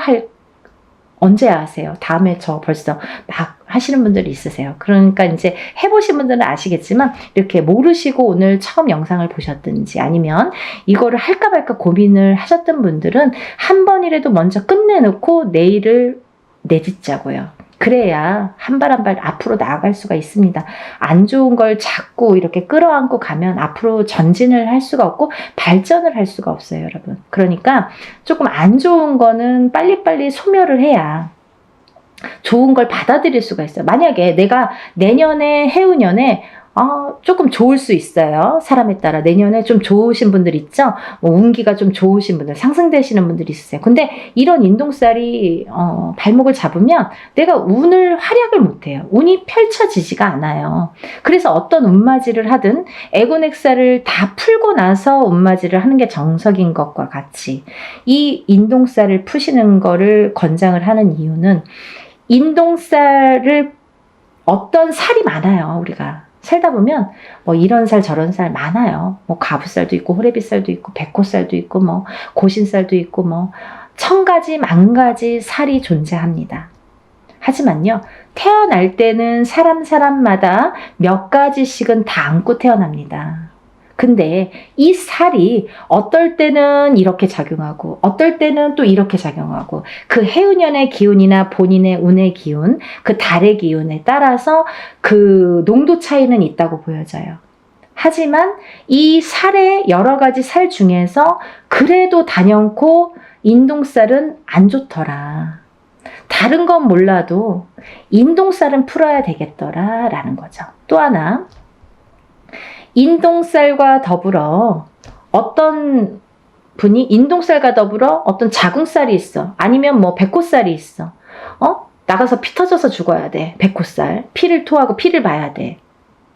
언제 하세요? 다음에 저 벌써 막 하시는 분들이 있으세요. 그러니까 이제 해보신 분들은 아시겠지만 이렇게 모르시고 오늘 처음 영상을 보셨든지 아니면 이거를 할까 말까 고민을 하셨던 분들은 한 번이라도 먼저 끝내놓고 내일을 내딛자고요. 그래야 한 발 한 발 앞으로 나아갈 수가 있습니다. 안 좋은 걸 자꾸 이렇게 끌어안고 가면 앞으로 전진을 할 수가 없고 발전을 할 수가 없어요, 여러분. 그러니까 조금 안 좋은 거는 빨리빨리 소멸을 해야 좋은 걸 받아들일 수가 있어요. 만약에 내가 내년에 해운년에 조금 좋을 수 있어요. 사람에 따라 내년에 좀 좋으신 분들 있죠. 뭐 운기가 좀 좋으신 분들, 상승되시는 분들이 있으세요. 근데 이런 인동살이 발목을 잡으면 내가 운을 활약을 못해요. 운이 펼쳐지지가 않아요. 그래서 어떤 운맞이를 하든 애곤액살을 다 풀고 나서 운맞이를 하는 게 정석인 것과 같이 이 인동살을 푸시는 거를 권장을 하는 이유는 인동살을 어떤 살이 많아요. 우리가 살다 보면 뭐 이런 살 저런 살 많아요. 뭐 가부살도 있고 호래비살도 있고 백호살도 있고 뭐 고신살도 있고 뭐 천가지 만가지 살이 존재합니다. 하지만요. 태어날 때는 사람마다 몇 가지씩은 다 안고 태어납니다. 근데 이 살이 어떨 때는 이렇게 작용하고 어떨 때는 또 이렇게 작용하고 그 해운년의 기운이나 본인의 운의 기운, 그 달의 기운에 따라서 그 농도 차이는 있다고 보여져요. 하지만 이 살의 여러 가지 살 중에서 그래도 단연코 인동살은 안 좋더라. 다른 건 몰라도 인동살은 풀어야 되겠더라 라는 거죠. 또 하나 인동살과 더불어 어떤 분이 인동살과 더불어 어떤 자궁살이 있어. 아니면 뭐 백호살이 있어. 나가서 피 터져서 죽어야 돼. 백호살. 피를 토하고 피를 봐야 돼.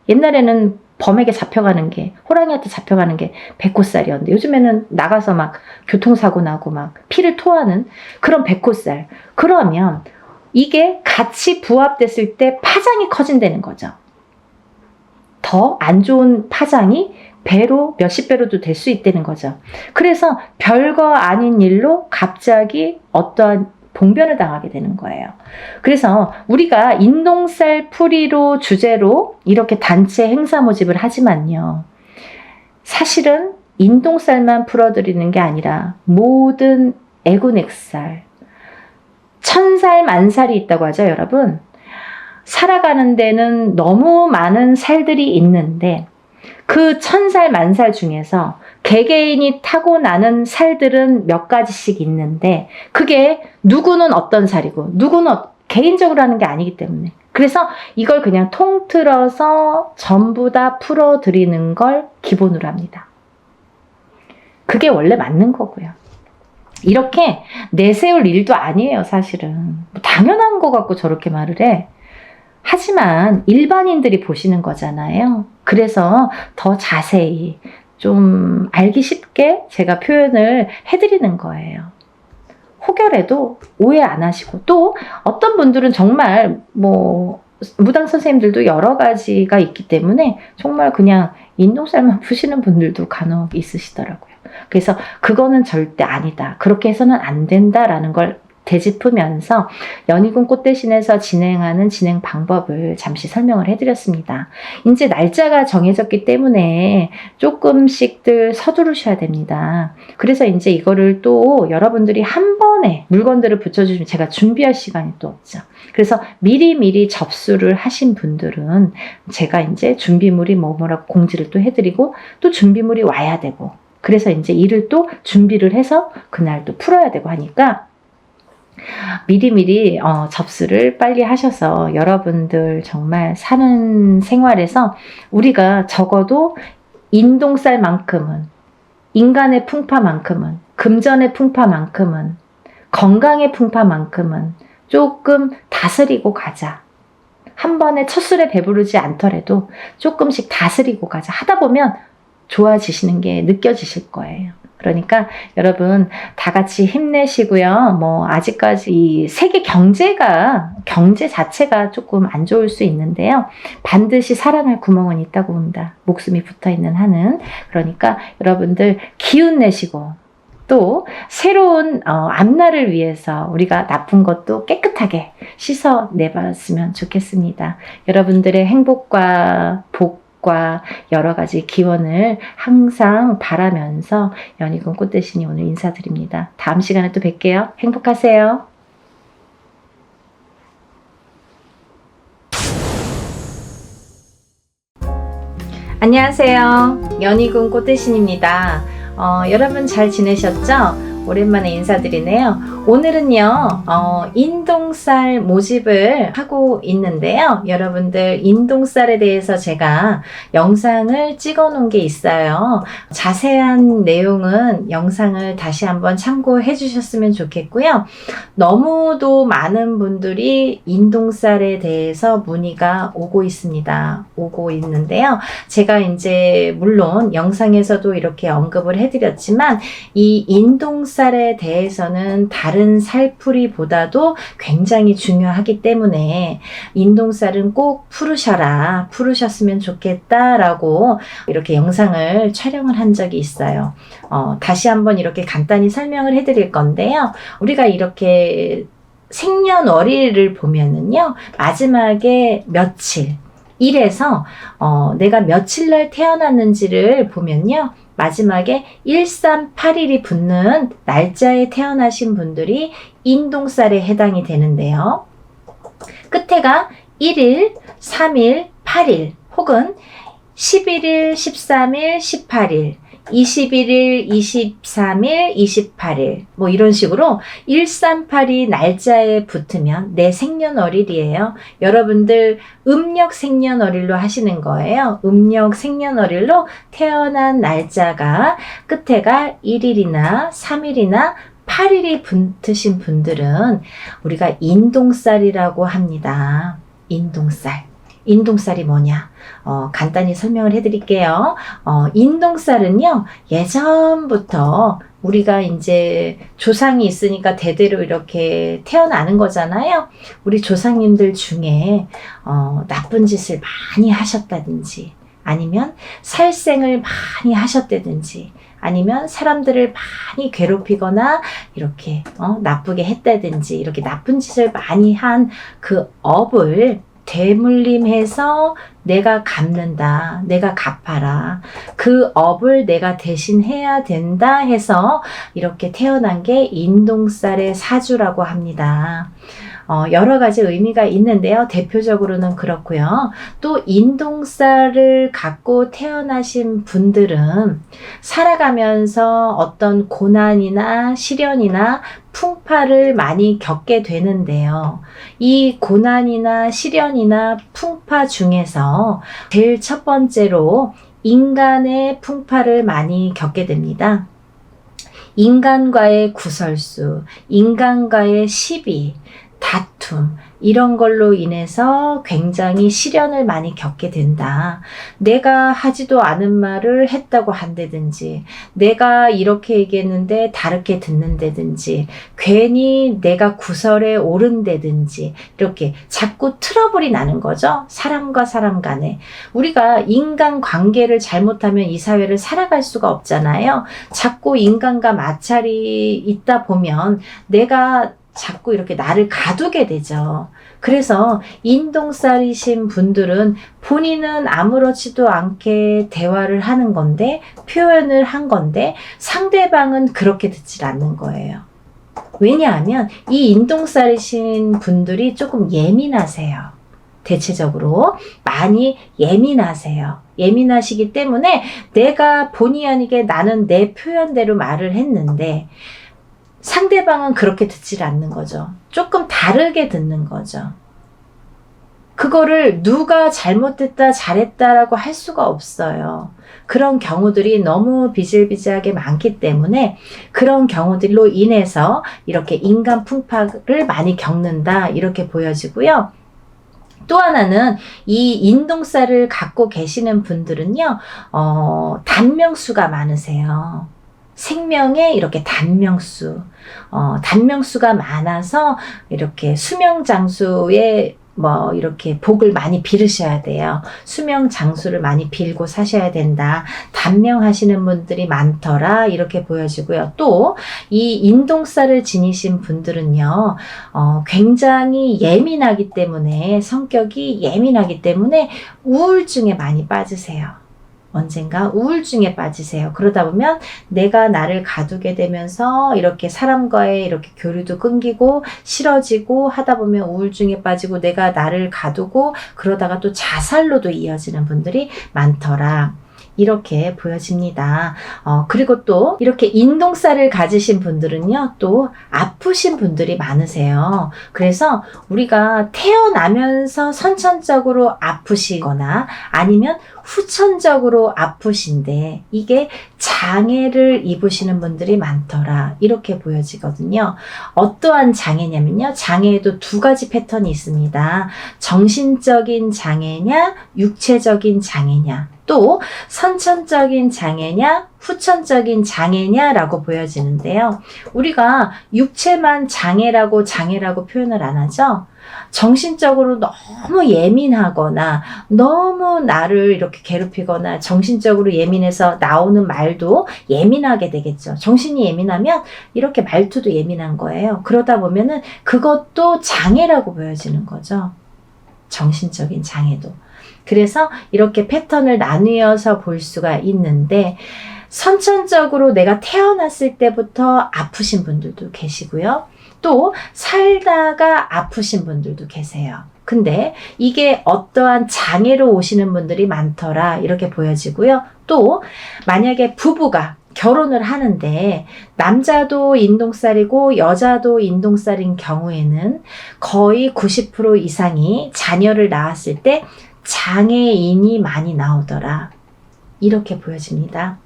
옛날에는 범에게 잡혀가는 게, 호랑이한테 잡혀가는 게 백호살이었는데 요즘에는 나가서 막 교통사고 나고 막 피를 토하는 그런 백호살. 그러면 이게 같이 부합됐을 때 파장이 커진다는 거죠. 더 안 좋은 파장이 배로 몇십 배로도 될 수 있다는 거죠. 그래서 별거 아닌 일로 갑자기 어떠한 봉변을 당하게 되는 거예요. 그래서 우리가 인동살 풀이로 주제로 이렇게 단체 행사 모집을 하지만요. 사실은 인동살만 풀어드리는 게 아니라 모든 애군액살, 천살 만살이 있다고 하죠, 여러분. 살아가는 데는 너무 많은 살들이 있는데 그 천살 만살 중에서 개개인이 타고나는 살들은 몇 가지씩 있는데 그게 누구는 어떤 살이고 누구는 개인적으로 하는 게 아니기 때문에, 그래서 이걸 그냥 통틀어서 전부 다 풀어드리는 걸 기본으로 합니다. 그게 원래 맞는 거고요. 이렇게 내세울 일도 아니에요, 사실은. 당연한 거 갖고 저렇게 말을 해. 하지만 일반인들이 보시는 거잖아요. 그래서 더 자세히 좀 알기 쉽게 제가 표현을 해드리는 거예요. 혹여라도 오해 안 하시고, 또 어떤 분들은 정말 무당 선생님들도 여러 가지가 있기 때문에 정말 그냥 인동살만 푸시는 분들도 간혹 있으시더라고요. 그래서 그거는 절대 아니다, 그렇게 해서는 안 된다라는 걸 되짚으면서 연희군 꽃대신에서 진행하는 진행 방법을 잠시 설명을 해드렸습니다. 이제 날짜가 정해졌기 때문에 조금씩들 서두르셔야 됩니다. 그래서 이제 이거를 또 여러분들이 한 번에 물건들을 붙여주시면 제가 준비할 시간이 또 없죠. 그래서 미리미리 접수를 하신 분들은 제가 이제 준비물이 뭐라고 공지를 또 해드리고, 또 준비물이 와야 되고, 그래서 이제 일을 또 준비를 해서 그날 또 풀어야 되고 하니까 미리미리 접수를 빨리 하셔서 여러분들 정말 사는 생활에서 우리가 적어도 인동살만큼은, 인간의 풍파만큼은, 금전의 풍파만큼은, 건강의 풍파만큼은 조금 다스리고 가자. 한 번에 첫 술에 배부르지 않더라도 조금씩 다스리고 가자. 하다 보면 좋아지시는 게 느껴지실 거예요. 그러니까 여러분 다 같이 힘내시고요. 아직까지 이 세계 경제 자체가 조금 안 좋을 수 있는데요. 반드시 살아날 구멍은 있다고 봅니다. 목숨이 붙어있는 한은. 그러니까 여러분들 기운 내시고, 또 새로운 앞날을 위해서 우리가 나쁜 것도 깨끗하게 씻어내봤으면 좋겠습니다. 여러분들의 행복과 복과 여러 가지 기원을 항상 바라면서 연희군 꽃대신이 오늘 인사드립니다. 다음 시간에 또 뵐게요. 행복하세요. 안녕하세요. 연희군 꽃대신입니다. 여러분 잘 지내셨죠? 오랜만에 인사드리네요. 오늘은요, 인동살 모집을 하고 있는데요. 여러분들 인동살에 대해서 제가 영상을 찍어 놓은 게 있어요. 자세한 내용은 영상을 다시 한번 참고해 주셨으면 좋겠고요. 너무도 많은 분들이 인동살에 대해서 문의가 오고 있는데요. 제가 이제 물론 영상에서도 이렇게 언급을 해드렸지만 이 인동살에 대해서는 다른 살풀이보다도 굉장히 중요하기 때문에 인동살은 꼭 풀으셨으면 좋겠다라고 이렇게 영상을 촬영을 한 적이 있어요. 다시 한번 이렇게 간단히 설명을 해드릴 건데요. 우리가 이렇게 생년월일을 보면은요, 마지막에 며칠, 일에서 내가 며칠 날 태어났는지를 보면요, 마지막에 1381이 붙는 날짜에 태어나신 분들이 인동살에 해당이 되는데요. 끝에가 1일, 3일, 8일 혹은 11일, 13일, 18일, 21일, 23일, 28일 이런 식으로 138이 날짜에 붙으면 내 생년월일이에요. 여러분들 음력 생년월일로 하시는 거예요. 음력 생년월일로 태어난 날짜가 끝에가 1일이나 3일이나 8일이 붙으신 분들은 우리가 인동살이라고 합니다. 인동살. 인동살이 뭐냐? 간단히 설명을 해드릴게요. 인동살은요, 예전부터 우리가 이제 조상이 있으니까 대대로 이렇게 태어나는 거잖아요. 우리 조상님들 중에 나쁜 짓을 많이 하셨다든지, 아니면 살생을 많이 하셨다든지, 아니면 사람들을 많이 괴롭히거나 이렇게 나쁘게 했다든지, 이렇게 나쁜 짓을 많이 한 그 업을 되물림해서 내가 갚는다, 내가 갚아라, 그 업을 내가 대신해야 된다 해서 이렇게 태어난 게 인동살의 사주라고 합니다. 여러 가지 의미가 있는데요. 대표적으로는 그렇고요. 또 인동살을 갖고 태어나신 분들은 살아가면서 어떤 고난이나 시련이나 풍파를 많이 겪게 되는데요. 이 고난이나 시련이나 풍파 중에서 제일 첫 번째로 인간의 풍파를 많이 겪게 됩니다. 인간과의 구설수, 인간과의 시비, 다툼, 이런 걸로 인해서 굉장히 시련을 많이 겪게 된다. 내가 하지도 않은 말을 했다고 한다든지, 내가 이렇게 얘기했는데 다르게 듣는다든지, 괜히 내가 구설에 오른다든지, 이렇게 자꾸 트러블이 나는 거죠. 사람과 사람 간에. 우리가 인간 관계를 잘못하면 이 사회를 살아갈 수가 없잖아요. 자꾸 인간과 마찰이 있다 보면 내가 자꾸 이렇게 나를 가두게 되죠. 그래서 인동살이신 분들은 본인은 아무렇지도 않게 대화를 하는 건데, 표현을 한 건데, 상대방은 그렇게 듣질 않는 거예요. 왜냐하면 이 인동살이신 분들이 조금 예민하세요. 대체적으로 많이 예민하세요. 예민하시기 때문에 내가 본의 아니게 나는 내 표현대로 말을 했는데 상대방은 그렇게 듣질 않는 거죠. 조금 다르게 듣는 거죠. 그거를 누가 잘못했다, 잘했다라고 할 수가 없어요. 그런 경우들이 너무 비일비재하게 많기 때문에 그런 경우들로 인해서 이렇게 인간 풍파를 많이 겪는다, 이렇게 보여지고요. 또 하나는 이 인동살을 갖고 계시는 분들은요, 단명수가 많으세요. 생명에 이렇게 단명수가 많아서 이렇게 수명장수에 이렇게 복을 많이 빌으셔야 돼요. 수명장수를 많이 빌고 사셔야 된다. 단명하시는 분들이 많더라, 이렇게 보여지고요. 또 이 인동살을 지니신 분들은요, 굉장히 예민하기 때문에, 성격이 예민하기 때문에 우울증에 많이 빠지세요. 언젠가 우울증에 빠지세요. 그러다 보면 내가 나를 가두게 되면서 이렇게 사람과의 이렇게 교류도 끊기고 싫어지고 하다 보면 우울증에 빠지고 내가 나를 가두고 그러다가 또 자살로도 이어지는 분들이 많더라, 이렇게 보여집니다. 그리고 또 이렇게 인동살을 가지신 분들은요, 또 아프신 분들이 많으세요. 그래서 우리가 태어나면서 선천적으로 아프시거나 아니면 후천적으로 아프신데 이게 장애를 입으시는 분들이 많더라, 이렇게 보여지거든요. 어떠한 장애냐면요, 장애에도 두 가지 패턴이 있습니다. 정신적인 장애냐, 육체적인 장애냐, 또 선천적인 장애냐, 후천적인 장애냐라고 보여지는데요. 우리가 육체만 장애라고 표현을 안 하죠. 정신적으로 너무 예민하거나 너무 나를 이렇게 괴롭히거나 정신적으로 예민해서 나오는 말도 예민하게 되겠죠. 정신이 예민하면 이렇게 말투도 예민한 거예요. 그러다 보면은 그것도 장애라고 보여지는 거죠. 정신적인 장애도. 그래서 이렇게 패턴을 나누어서 볼 수가 있는데, 선천적으로 내가 태어났을 때부터 아프신 분들도 계시고요. 또 살다가 아프신 분들도 계세요. 근데 이게 어떠한 장애로 오시는 분들이 많더라, 이렇게 보여지고요. 또 만약에 부부가 결혼을 하는데 남자도 인동살이고 여자도 인동살인 경우에는 거의 90% 이상이 자녀를 낳았을 때 장애인이 많이 나오더라, 이렇게 보여집니다.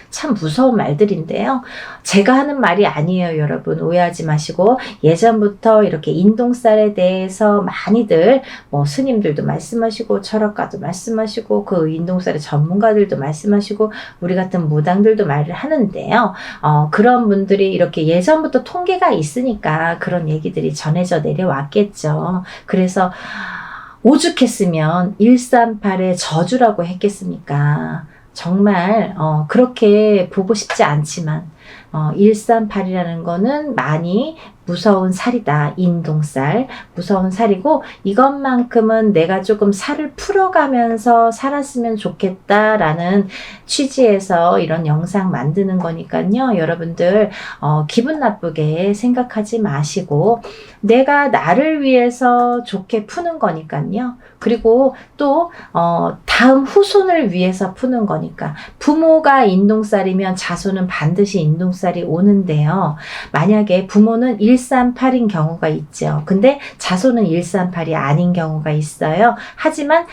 참 무서운 말들인데요. 제가 하는 말이 아니에요, 여러분. 오해하지 마시고, 예전부터 이렇게 인동살에 대해서 많이들 스님들도 말씀하시고 철학가도 말씀하시고 그 인동살의 전문가들도 말씀하시고 우리 같은 무당들도 말을 하는데요. 그런 분들이 이렇게 예전부터 통계가 있으니까 그런 얘기들이 전해져 내려왔겠죠. 그래서 오죽했으면 138의 저주라고 했겠습니까? 정말 그렇게 보고 싶지 않지만 138이라는 거는 많이 무서운 살이다. 인동살 무서운 살이고, 이것만큼은 내가 조금 살을 풀어가면서 살았으면 좋겠다라는 취지에서 이런 영상 만드는 거니까요. 여러분들 기분 나쁘게 생각하지 마시고, 내가 나를 위해서 좋게 푸는 거니까요. 그리고 또 다음 후손을 위해서 푸는 거니까, 부모가 인동살이면 자손은 반드시 인동살이 오는데요. 만약에 부모는 138인 경우가 있죠. 근데 자손은 138이 아닌 경우가 있어요. 하지만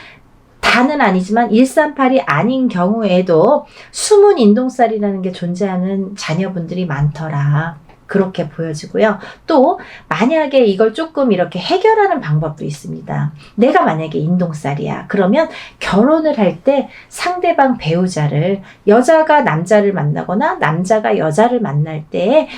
다는 아니지만 138이 아닌 경우에도 숨은 인동살이라는 게 존재하는 자녀분들이 많더라. 그렇게 보여지고요. 또 만약에 이걸 조금 이렇게 해결하는 방법도 있습니다. 내가 만약에 인동살이야. 그러면 결혼을 할 때 상대방 배우자를, 여자가 남자를 만나거나 남자가 여자를 만날 때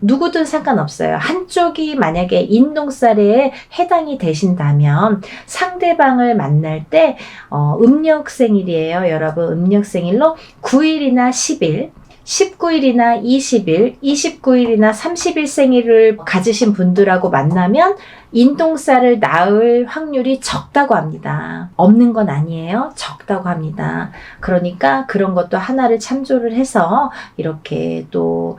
누구든 상관없어요. 한쪽이 만약에 인동살에 해당이 되신다면 상대방을 만날 때 음력생일이에요. 여러분, 음력생일로 9일이나 10일 19일이나 20일, 29일이나 30일 생일을 가지신 분들하고 만나면 인동살을 낳을 확률이 적다고 합니다. 없는 건 아니에요. 적다고 합니다. 그러니까 그런 것도 하나를 참조를 해서 이렇게 또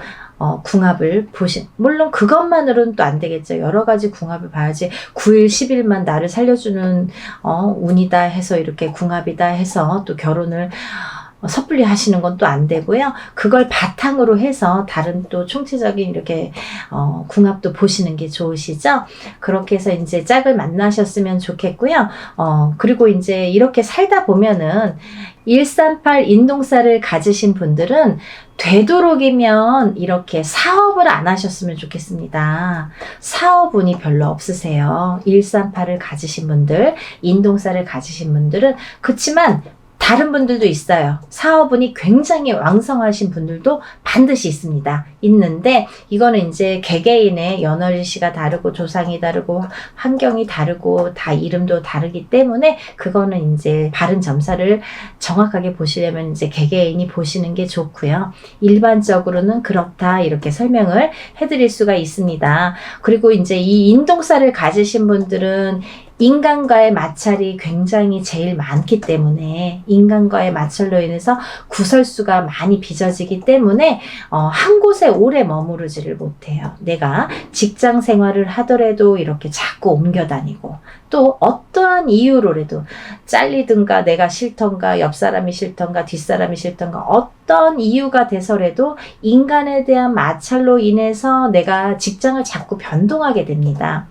궁합을 물론 그것만으로는 또 안 되겠죠. 여러 가지 궁합을 봐야지 9일, 10일만 나를 살려주는 운이다 해서 이렇게 궁합이다 해서 또 결혼을 섣불리 하시는 건 또 안 되고요. 그걸 바탕으로 해서 다른 또 총체적인 이렇게 궁합도 보시는 게 좋으시죠. 그렇게 해서 이제 짝을 만나셨으면 좋겠고요. 그리고 이제 이렇게 살다 보면은 138 인동살을 가지신 분들은 되도록이면 이렇게 사업을 안 하셨으면 좋겠습니다. 사업운이 별로 없으세요. 138을 가지신 분들, 인동살을 가지신 분들은. 그렇지만 다른 분들도 있어요. 사업운이 굉장히 왕성하신 분들도 반드시 있습니다. 있는데 이거는 이제 개개인의 연월일시가 다르고 조상이 다르고 환경이 다르고 다 이름도 다르기 때문에 그거는 이제 바른 점사를 정확하게 보시려면 이제 개개인이 보시는 게 좋고요. 일반적으로는 그렇다 이렇게 설명을 해드릴 수가 있습니다. 그리고 이제 이 인동살을 가지신 분들은 인간과의 마찰이 굉장히 제일 많기 때문에, 인간과의 마찰로 인해서 구설수가 많이 빚어지기 때문에 한 곳에 오래 머무르지를 못해요. 내가 직장 생활을 하더라도 이렇게 자꾸 옮겨 다니고, 또 어떠한 이유로라도 잘리든가 내가 싫던가 옆 사람이 싫던가 뒷사람이 싫던가 어떤 이유가 돼서라도 인간에 대한 마찰로 인해서 내가 직장을 자꾸 변동하게 됩니다.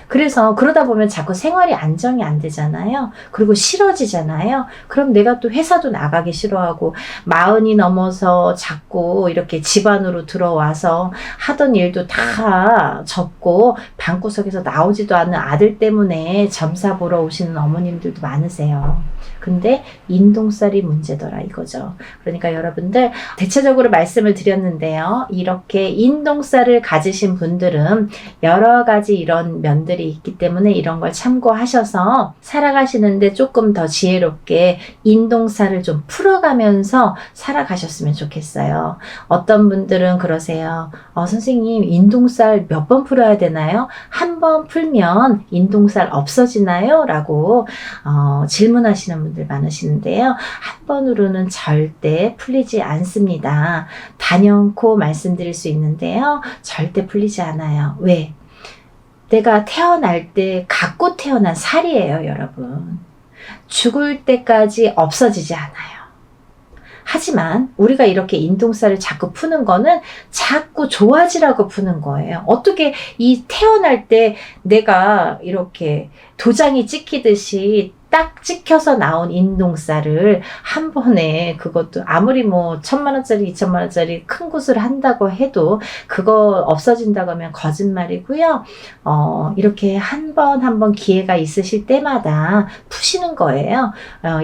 그래서 그러다 보면 자꾸 생활이 안정이 안 되잖아요. 그리고 싫어지잖아요. 그럼 내가 또 회사도 나가기 싫어하고 40이 넘어서 자꾸 이렇게 집안으로 들어와서 하던 일도 다 접고 방구석에서 나오지도 않는 아들 때문에 점사 보러 오시는 어머님들도 많으세요. 근데 인동살이 문제더라 이거죠. 그러니까 여러분들 대체적으로 말씀을 드렸는데요. 이렇게 인동살을 가지신 분들은 여러 가지 이런 면들이 있기 때문에 이런 걸 참고하셔서 살아가시는데 조금 더 지혜롭게 인동살을 좀 풀어가면서 살아가셨으면 좋겠어요. 어떤 분들은 그러세요. 선생님 인동살 몇 번 풀어야 되나요? 한 번 풀면 인동살 없어지나요? 라고 질문하시는 분들 많으시는데요. 한 번으로는 절대 풀리지 않습니다. 단연코 말씀드릴 수 있는데요. 절대 풀리지 않아요. 왜? 내가 태어날 때 갖고 태어난 살이에요, 여러분. 죽을 때까지 없어지지 않아요. 하지만 우리가 이렇게 인동살을 자꾸 푸는 거는 자꾸 좋아지라고 푸는 거예요. 어떻게 이 태어날 때 내가 이렇게 도장이 찍히듯이 딱 찍혀서 나온 인동살을 한 번에, 그것도 아무리 뭐 1,000만 원짜리 2,000만 원짜리 큰 굿을 한다고 해도 그거 없어진다고 하면 거짓말이고요. 이렇게 한 번 기회가 있으실 때마다 푸시는 거예요.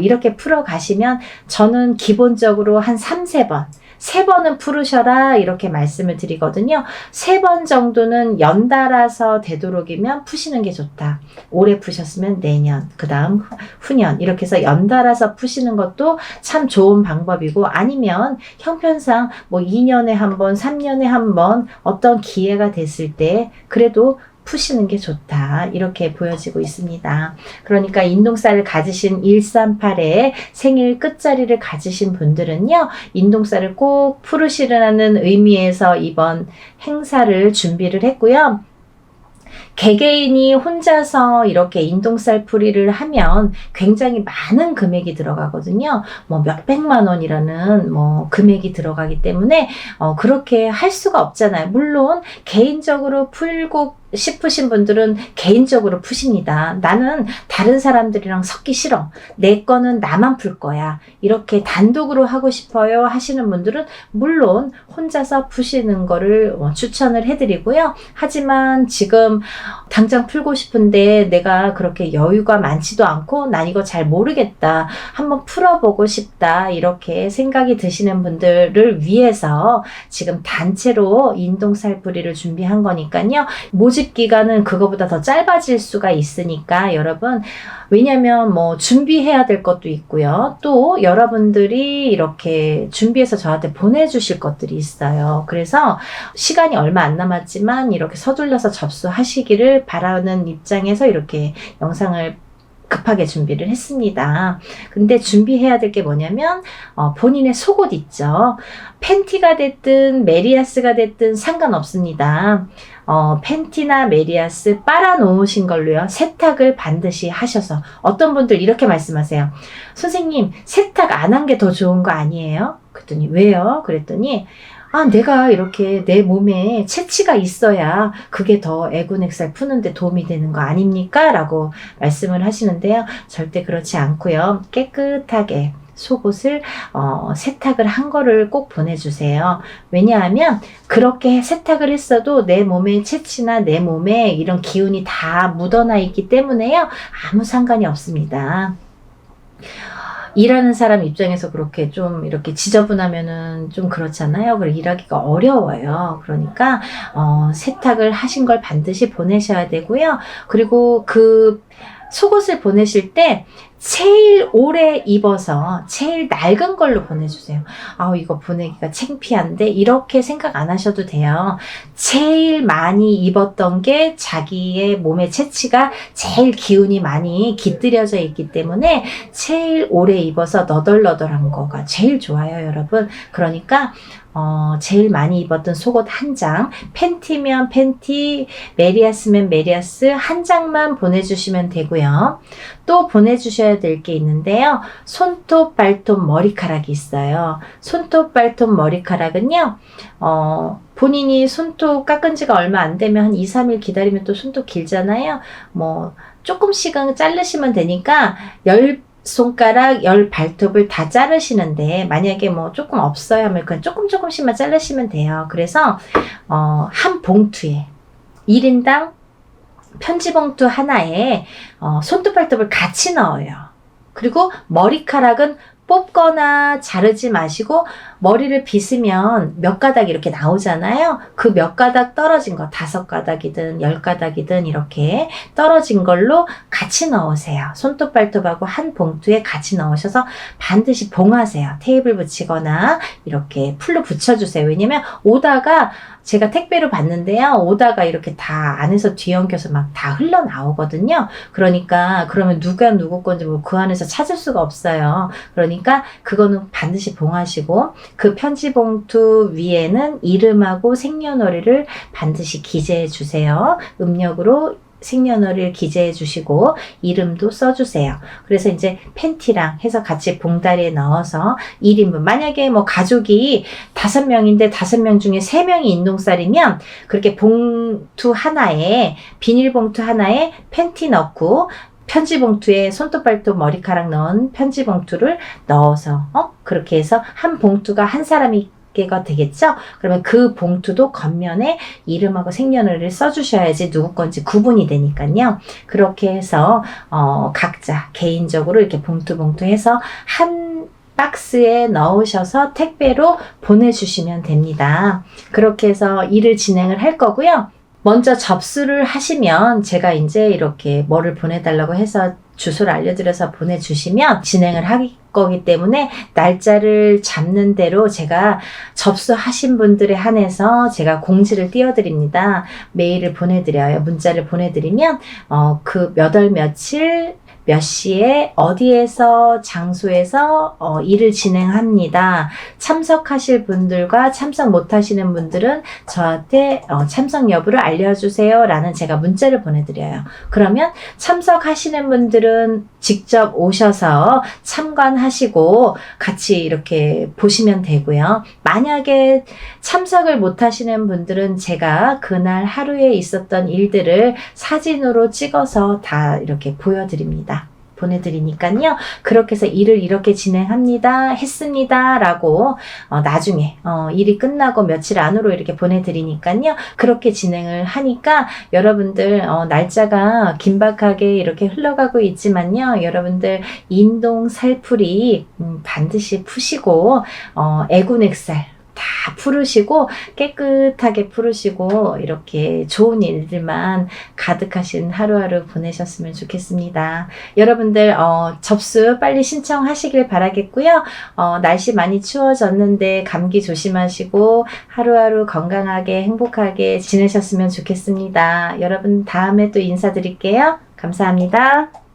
이렇게 풀어 가시면 저는 기본적으로 한 3-4번, 3번은 풀으셔라 이렇게 말씀을 드리거든요. 3번 정도는 연달아서 되도록이면 푸시는 게 좋다. 올해 푸셨으면 내년, 그 다음 후년 이렇게 해서 연달아서 푸시는 것도 참 좋은 방법이고, 아니면 형편상 뭐 2년에 한 번, 3년에 한 번 어떤 기회가 됐을 때 그래도 푸시는 게 좋다 이렇게 보여지고 있습니다. 그러니까 인동살을 가지신 138에 생일 끝자리를 가지신 분들은요, 인동살을 꼭 풀으시라는 의미에서 이번 행사를 준비를 했고요. 개개인이 혼자서 이렇게 인동살 풀이를 하면 굉장히 많은 금액이 들어가거든요. 뭐 몇백만 원이라는 뭐 금액이 들어가기 때문에 그렇게 할 수가 없잖아요. 물론 개인적으로 풀고 싶으신 분들은 개인적으로 푸십니다. 나는 다른 사람들이랑 섞기 싫어. 내 거는 나만 풀 거야. 이렇게 단독으로 하고 싶어요 하시는 분들은 물론 혼자서 푸시는 거를 추천을 해드리고요. 하지만 지금 당장 풀고 싶은데 내가 그렇게 여유가 많지도 않고 난 이거 잘 모르겠다. 한번 풀어보고 싶다. 이렇게 생각이 드시는 분들을 위해서 지금 단체로 인동살풀이를 준비한 거니까요. 모집 기간은 그거보다 더 짧아질 수가 있으니까 여러분, 왜냐면 뭐 준비해야 될 것도 있고요. 또 여러분들이 이렇게 준비해서 저한테 보내주실 것들이 있어요. 그래서 시간이 얼마 안 남았지만 이렇게 서둘러서 접수하시기를 바라는 입장에서 이렇게 영상을 급하게 준비를 했습니다. 근데 준비해야 될 게 뭐냐면 본인의 속옷 있죠. 팬티가 됐든 메리아스가 됐든 상관없습니다. 팬티나 메리아스 빨아 놓으신 걸로요. 세탁을 반드시 하셔서, 어떤 분들 이렇게 말씀하세요. 선생님, 세탁 안 한 게 더 좋은 거 아니에요? 그랬더니 왜요? 그랬더니 내가 이렇게 내 몸에 채취가 있어야 그게 더 애군액살 푸는데 도움이 되는 거 아닙니까? 라고 말씀을 하시는데요. 절대 그렇지 않고요. 깨끗하게 속옷을 세탁을 한 거를 꼭 보내주세요. 왜냐하면 그렇게 세탁을 했어도 내 몸의 채취나 내 몸에 이런 기운이 다 묻어나 있기 때문에요. 아무 상관이 없습니다. 일하는 사람 입장에서 그렇게 좀 이렇게 지저분하면은 좀 그렇잖아요. 그리고 일하기가 어려워요. 그러니까 세탁을 하신 걸 반드시 보내셔야 되고요. 그리고 그 속옷을 보내실 때 제일 오래 입어서 제일 낡은 걸로 보내주세요. 이거 보내기가 창피한데 이렇게 생각 안 하셔도 돼요. 제일 많이 입었던 게 자기의 몸의 채취가 제일 기운이 많이 깃들여져 있기 때문에 제일 오래 입어서 너덜너덜한 거가 제일 좋아요, 여러분. 그러니까 제일 많이 입었던 속옷 한 장, 팬티면 팬티, 메리아스면 메리아스 한 장만 보내주시면 되고요. 또 보내주셔야 될 게 있는데요. 손톱, 발톱, 머리카락이 있어요. 손톱, 발톱, 머리카락은요. 본인이 손톱 깎은 지가 얼마 안 되면 한 2-3일 기다리면 또 손톱 길잖아요. 뭐 조금씩은 자르시면 되니까 10손가락 10발톱을 다 자르시는데, 만약에 뭐 조금 없어요 하면 그냥 조금씩만 자르시면 돼요. 그래서 한 봉투에 1인당 편지봉투 하나에 손톱 발톱을 같이 넣어요. 그리고 머리카락은 뽑거나 자르지 마시고 머리를 빗으면 몇 가닥 이렇게 나오잖아요. 그 몇 가닥 떨어진 거, 5가닥이든 10가닥이든 이렇게 떨어진 걸로 같이 넣으세요. 손톱 발톱하고 한 봉투에 같이 넣으셔서 반드시 봉하세요. 테이블 붙이거나 이렇게 풀로 붙여주세요. 왜냐면 오다가 제가 택배로 받는데요. 오다가 이렇게 다 안에서 뒤엉켜서 막 다 흘러나오거든요. 그러니까 그러면 누가 누구 건지 뭐 그 안에서 찾을 수가 없어요. 그러니까 그거는 반드시 봉하시고, 그 편지 봉투 위에는 이름하고 생년월일을 반드시 기재해 주세요. 음력으로 생년월일 기재해 주시고 이름도 써주세요. 그래서 이제 팬티랑 해서 같이 봉다리에 넣어서 1인분, 만약에 뭐 가족이 5명인데 5명 중에 3명이 인동살이면 그렇게 봉투 하나에, 비닐봉투 하나에 팬티 넣고 편지 봉투에 손톱 발톱 머리카락 넣은 편지 봉투를 넣어서 그렇게 해서 한 봉투가 한 사람이 가 되겠죠? 그러면 그 봉투도 겉면에 이름하고 생년월일을 써주셔야지 누구 건지 구분이 되니까요. 그렇게 해서 각자 개인적으로 이렇게 봉투 해서 한 박스에 넣으셔서 택배로 보내주시면 됩니다. 그렇게 해서 일을 진행을 할 거고요. 먼저 접수를 하시면 제가 이제 이렇게 뭐를 보내달라고 해서 주소를 알려드려서 보내주시면 진행을 할 거기 때문에 날짜를 잡는 대로 제가 접수하신 분들에 한해서 제가 공지를 띄워드립니다. 메일을 보내드려요. 문자를 보내드리면 그 몇 월 며칠 몇 시에 어디에서 장소에서 일을 진행합니다. 참석하실 분들과 참석 못하시는 분들은 저한테 참석 여부를 알려주세요 라는 제가 문자를 보내드려요. 그러면 참석하시는 분들은 직접 오셔서 참관하시고 같이 이렇게 보시면 되고요. 만약에 참석을 못하시는 분들은 제가 그날 하루에 있었던 일들을 사진으로 찍어서 다 이렇게 보내드리니까요. 그렇게 해서 일을 이렇게 진행합니다. 했습니다. 라고 나중에 일이 끝나고 며칠 안으로 이렇게 보내드리니까요. 그렇게 진행을 하니까 여러분들 날짜가 긴박하게 이렇게 흘러가고 있지만요. 여러분들 인동 살풀이 반드시 푸시고 애군액살 다 풀으시고 깨끗하게 풀으시고 이렇게 좋은 일들만 가득하신 하루하루 보내셨으면 좋겠습니다. 여러분들 접수 빨리 신청하시길 바라겠고요. 날씨 많이 추워졌는데 감기 조심하시고 하루하루 건강하게 행복하게 지내셨으면 좋겠습니다. 여러분 다음에 또 인사드릴게요. 감사합니다.